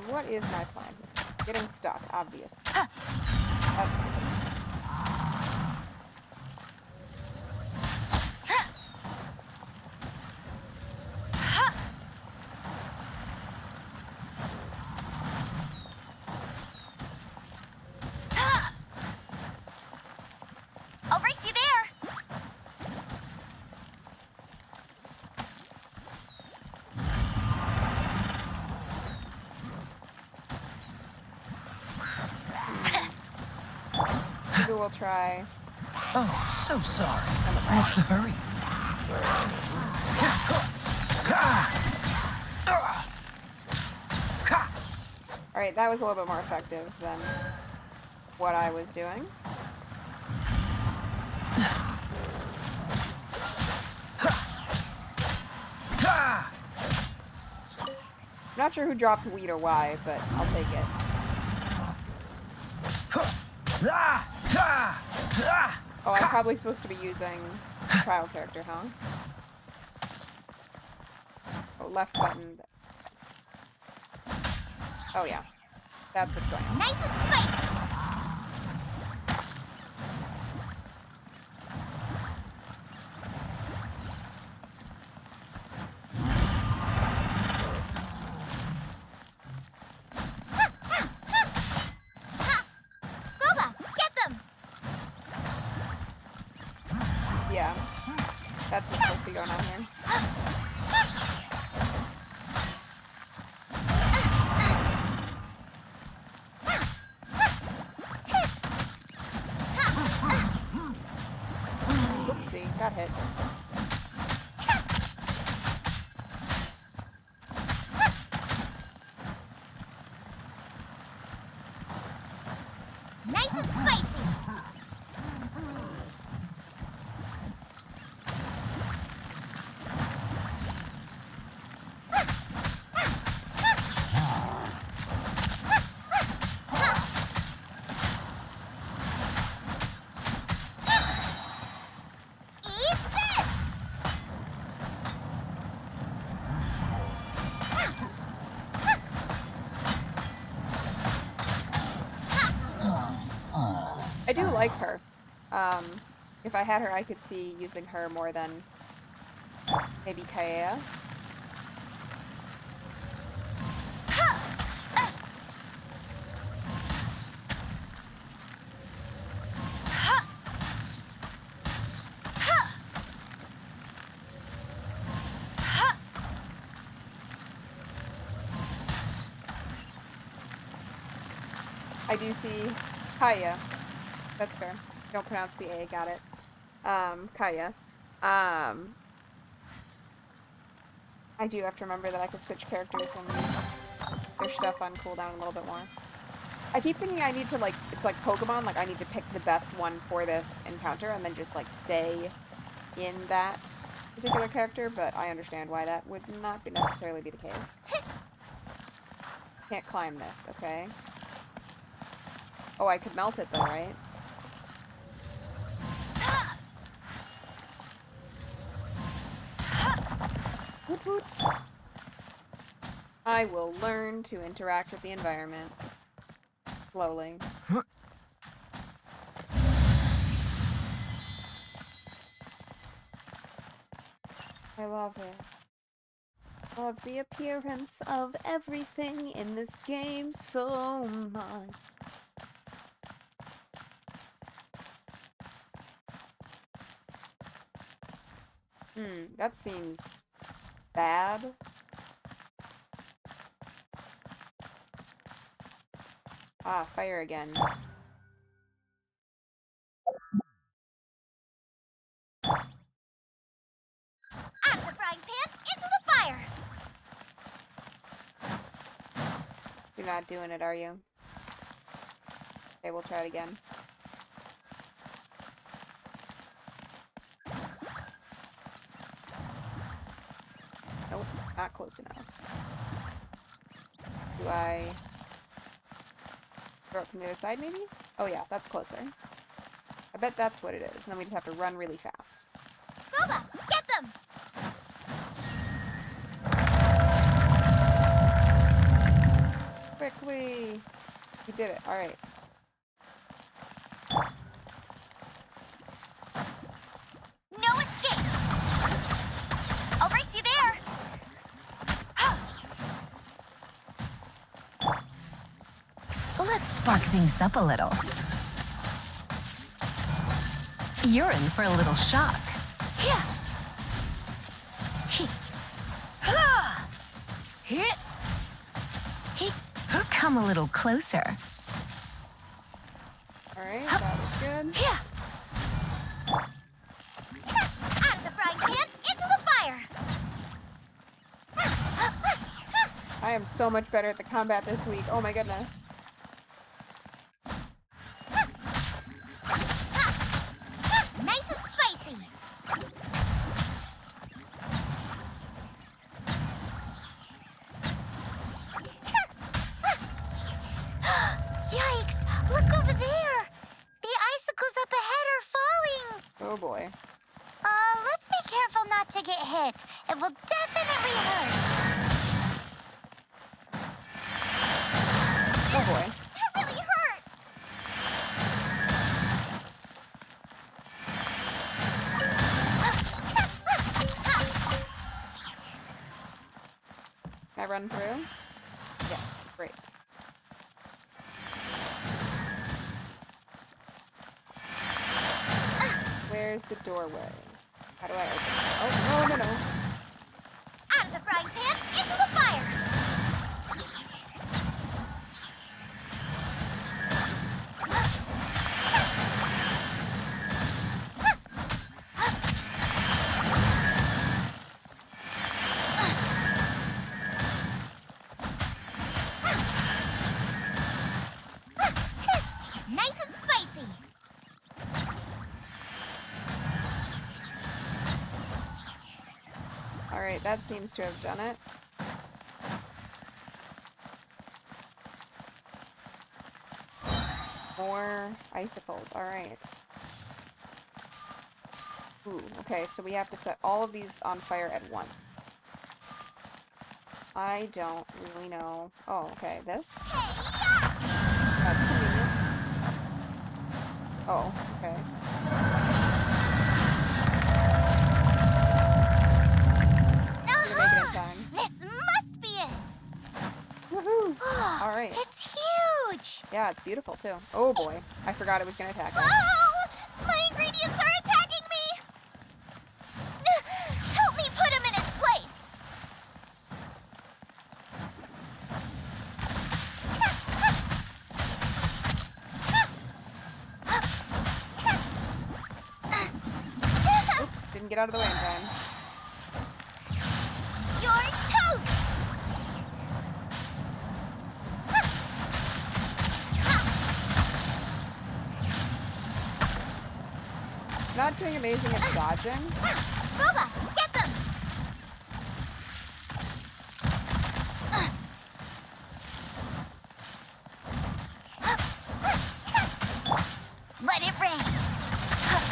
What is my plan? Getting stuck, obviously. That's good. I'll race you there! we'll try. Oh, so sorry. What's the hurry? Alright, that was a little bit more effective than what I was doing. I'm not sure who dropped wheat or why, but I'll take it. Oh, I'm probably supposed to be using a trial character, huh? Oh, left button. Oh, yeah. That's what's going on. Nice and spicy. Boba, get them. Yeah. That's what's supposed to be going on here. Oopsie, got hit. Nice and spicy. Eat this. I do like her. If I had her, I could see using her more than maybe Kaea. I do see Kaea. That's fair. Don't pronounce the A, got it. Kaea. I do have to remember that I can switch characters and use their stuff on cooldown a little bit more. I keep thinking I need to, like, it's like Pokemon, like I need to pick the best one for this encounter and then just, like, stay in that particular character, but I understand why that would not be necessarily be the case. Can't climb this, okay. Oh, I could melt it though, right? Woot woot. I will learn to interact with the environment. Slowly. I love it. Love the appearance of everything in this game so much. That seems bad. Ah, fire again. Out of the frying pan, into the fire. You're not doing it, are you? Okay, we'll try it again. Nope, not close enough. Do I throw it from the other side, maybe? Oh yeah, that's closer. I bet that's what it is, and then we just have to run really fast. Boba, get them. Quickly! You did it, alright. No escape. I'll race you there. Let's spark things up a little. You're in for a little shock. Yeah. Come a little closer. Alright, that was good. Yeah. Out of the frying pan, into the fire. I am so much better at the combat this week. Oh my goodness. Nice and spicy. Yikes! Look over there. The icicles up ahead are falling. Oh boy. Let's be careful not to get hit. It will definitely hurt. Oh boy. That really hurt. Can I run through? Yes, great. Where's the doorway? How do I open it? Oh, no, no, no. Out of the frying pan, into the fire. Nice and spicy. Alright, that seems to have done it. More icicles, alright. Ooh, okay, so we have to set all of these on fire at once. I don't really know. Oh, okay, this? That's convenient. Oh, okay. Didn't make it in time. This must be it. Woohoo! Alright. It's huge. Yeah, it's beautiful too. Oh boy, I forgot it was gonna attack us. Oh, my ingredients are attacking me. Help me put him in his place. Oops, didn't get out of the way in time. You're toast. Not doing amazing at dodging. Boba, get them. Let it rain.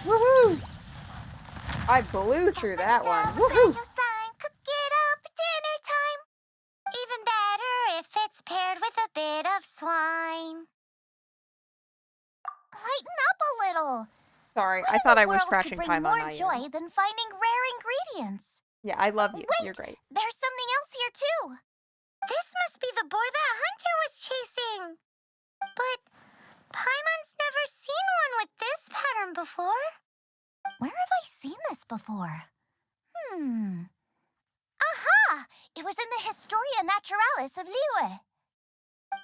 Woohoo! I blew through that one. Woohoo! Cook it up, dinner time. Even better if it's paired with a bit of swine. Lighten up a little. Sorry, What I in thought the I was world scratching could bring time on more IU. joy than finding rare ingredients. Yeah, I love you. Wait, You're great. there's something else here too. This must be the boar that Hunter was chasing. But Paimon's never seen one with this pattern before. Where have I seen this before? Aha! It was in the Historia Naturalis of Liyue.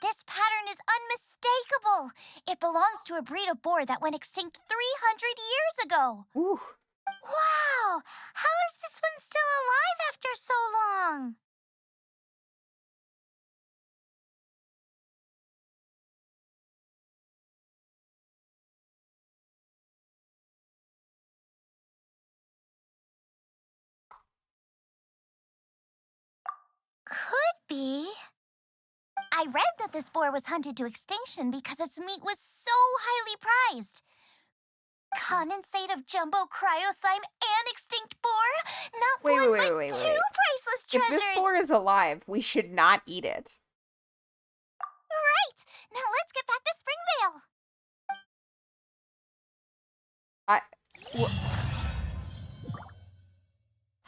This pattern is unmistakable. It belongs to a breed of boar that went extinct 300 years ago. Ooh. Wow! How is this one still alive after so long? Could be. I read that this boar was hunted to extinction because its meat was so highly prized. Condensate of jumbo cryo slime and extinct boar? Not Wait, one, wait, but wait, two wait. priceless If treasures. this boar is alive, we should not eat it. Right! Now let's get back to Springvale.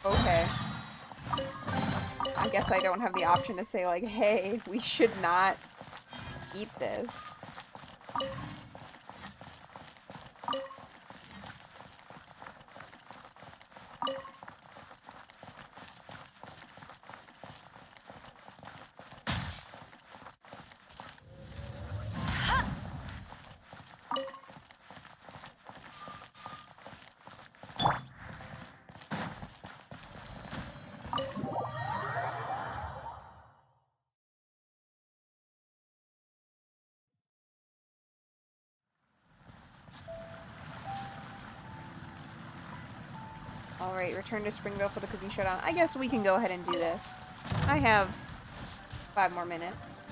Okay. I guess I don't have the option to say, like, hey, we should not eat this. Alright, return to Springville for the cooking showdown. I guess we can go ahead and do this. I have 5 more minutes.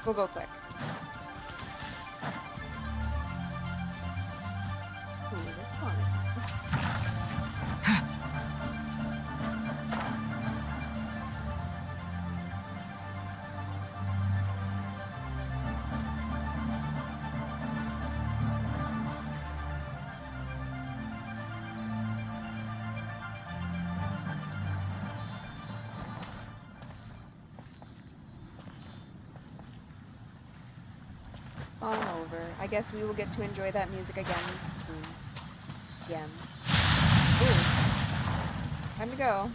We'll go quick. Ooh, this pond is nice. All over. I guess we will get to enjoy that music again soon. Again. Ooh. Time to go.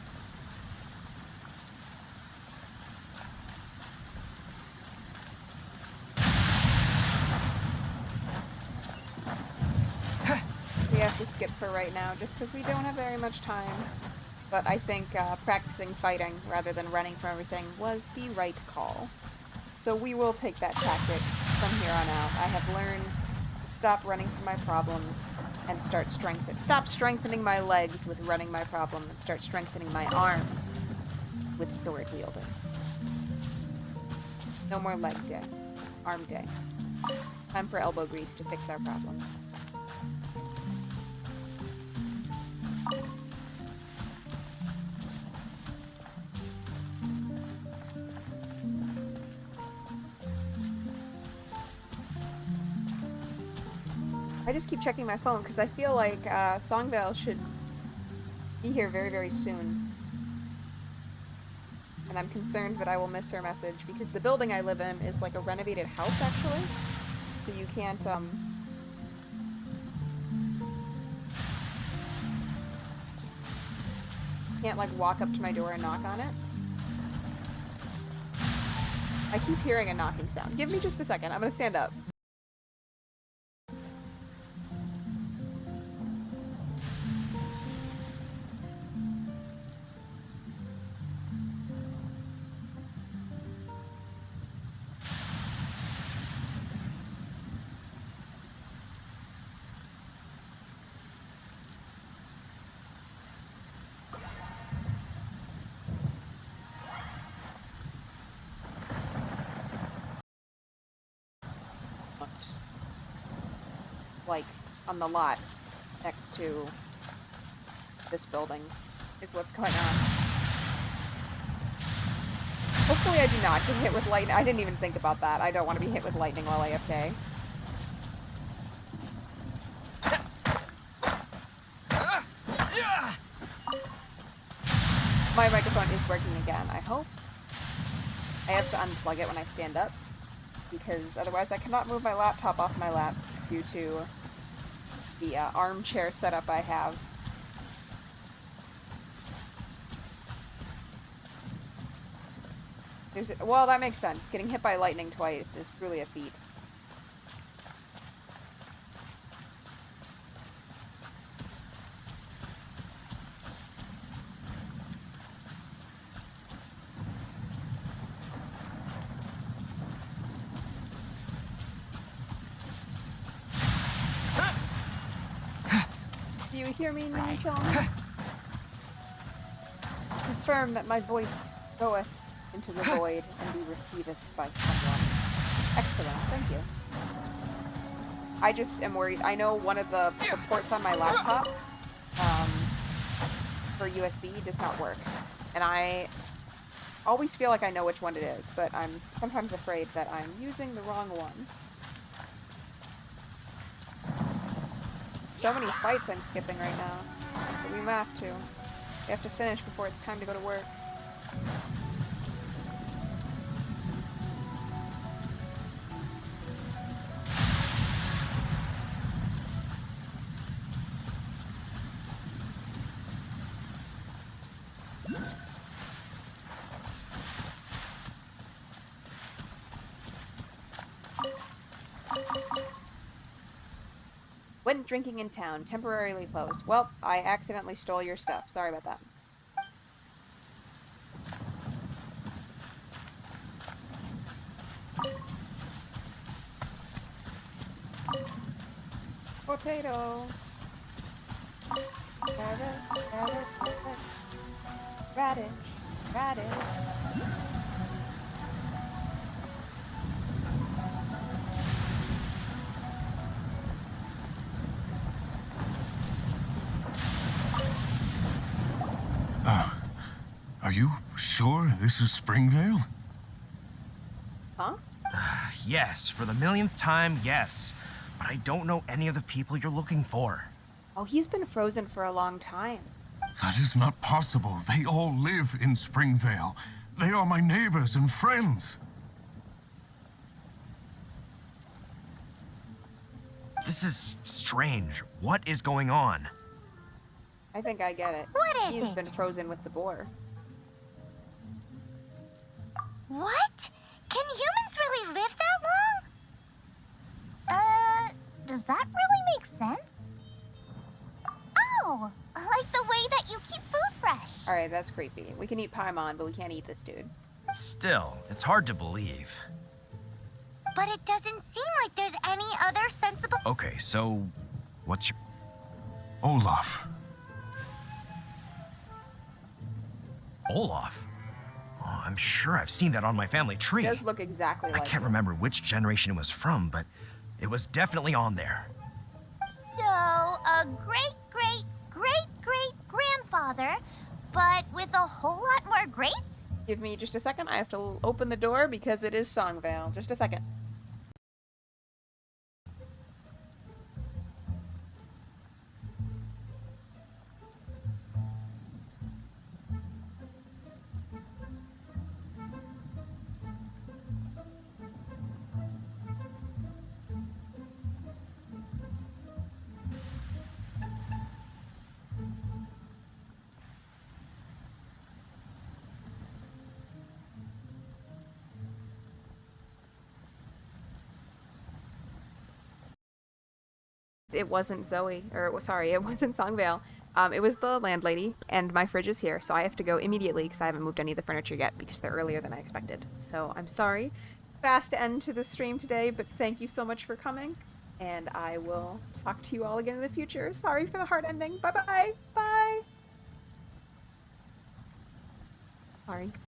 We have to skip for right now just because we don't have very much time. But I think practicing fighting rather than running from everything was the right call. So we will take that tactic from here on out. I have learned to stop running from my problems and stop strengthening my legs with running my problem and start strengthening my arms with sword wielding. No more leg day. Arm day. Time for elbow grease to fix our problem. I just keep checking my phone because I feel like Songvale should be here very, very soon. And I'm concerned that I will miss her message because the building I live in is like a renovated house, actually. So you can't, like walk up to my door and knock on it. I keep hearing a knocking sound. Give me just a second. I'm gonna stand up. Like, on the lot next to this buildings is what's going on. Hopefully I do not get hit with lightning. I didn't even think about that. I don't want to be hit with lightning while AFK. My microphone is working again, I hope. I have to unplug it when I stand up, because otherwise I cannot move my laptop off my lap due to the armchair setup I have. Well, that makes sense. Getting hit by lightning twice is truly a feat. Do you hear me, Mini-chan? Confirm that my voice goeth into the void and be receiveth by someone. Excellent, thank you. I just am worried. I know one of the ports on my laptop for USB does not work. And I always feel like I know which one it is, but I'm sometimes afraid that I'm using the wrong one. So many fights I'm skipping right now, but we have to. We have to finish before it's time to go to work. Went drinking in town, temporarily closed. Well, I accidentally stole your stuff. Sorry about that. Potato. Radish, radish. Are you sure this is Springvale? Huh? Yes, for the millionth time, yes. But I don't know any of the people you're looking for. Oh, he's been frozen for a long time. That is not possible. They all live in Springvale. They are my neighbors and friends. This is strange. What is going on? I think I get it. What is He's it? been frozen with the boar. What? Can humans really live that long? Does that really make sense? Oh, like the way that you keep food fresh. Alright, that's creepy. We can eat Paimon, but we can't eat this dude. Still, it's hard to believe. But it doesn't seem like there's any other sensible... Okay, so what's your... Olaf. Olaf? Oh, I'm sure I've seen that on my family tree. He does look exactly I like can't him. remember which generation it was from, but it was definitely on there. So, a great-great-great-great-grandfather, but with a whole lot more greats? Give me just a second. I have to open the door because it is Songvale. Just a second. It wasn't Zoe, or it wasn't Songvale. It was the landlady, and my fridge is here, so I have to go immediately because I haven't moved any of the furniture yet because they're earlier than I expected. So I'm sorry. Fast end to the stream today, but thank you so much for coming, and I will talk to you all again in the future. Sorry for the hard ending. Bye-bye. Bye.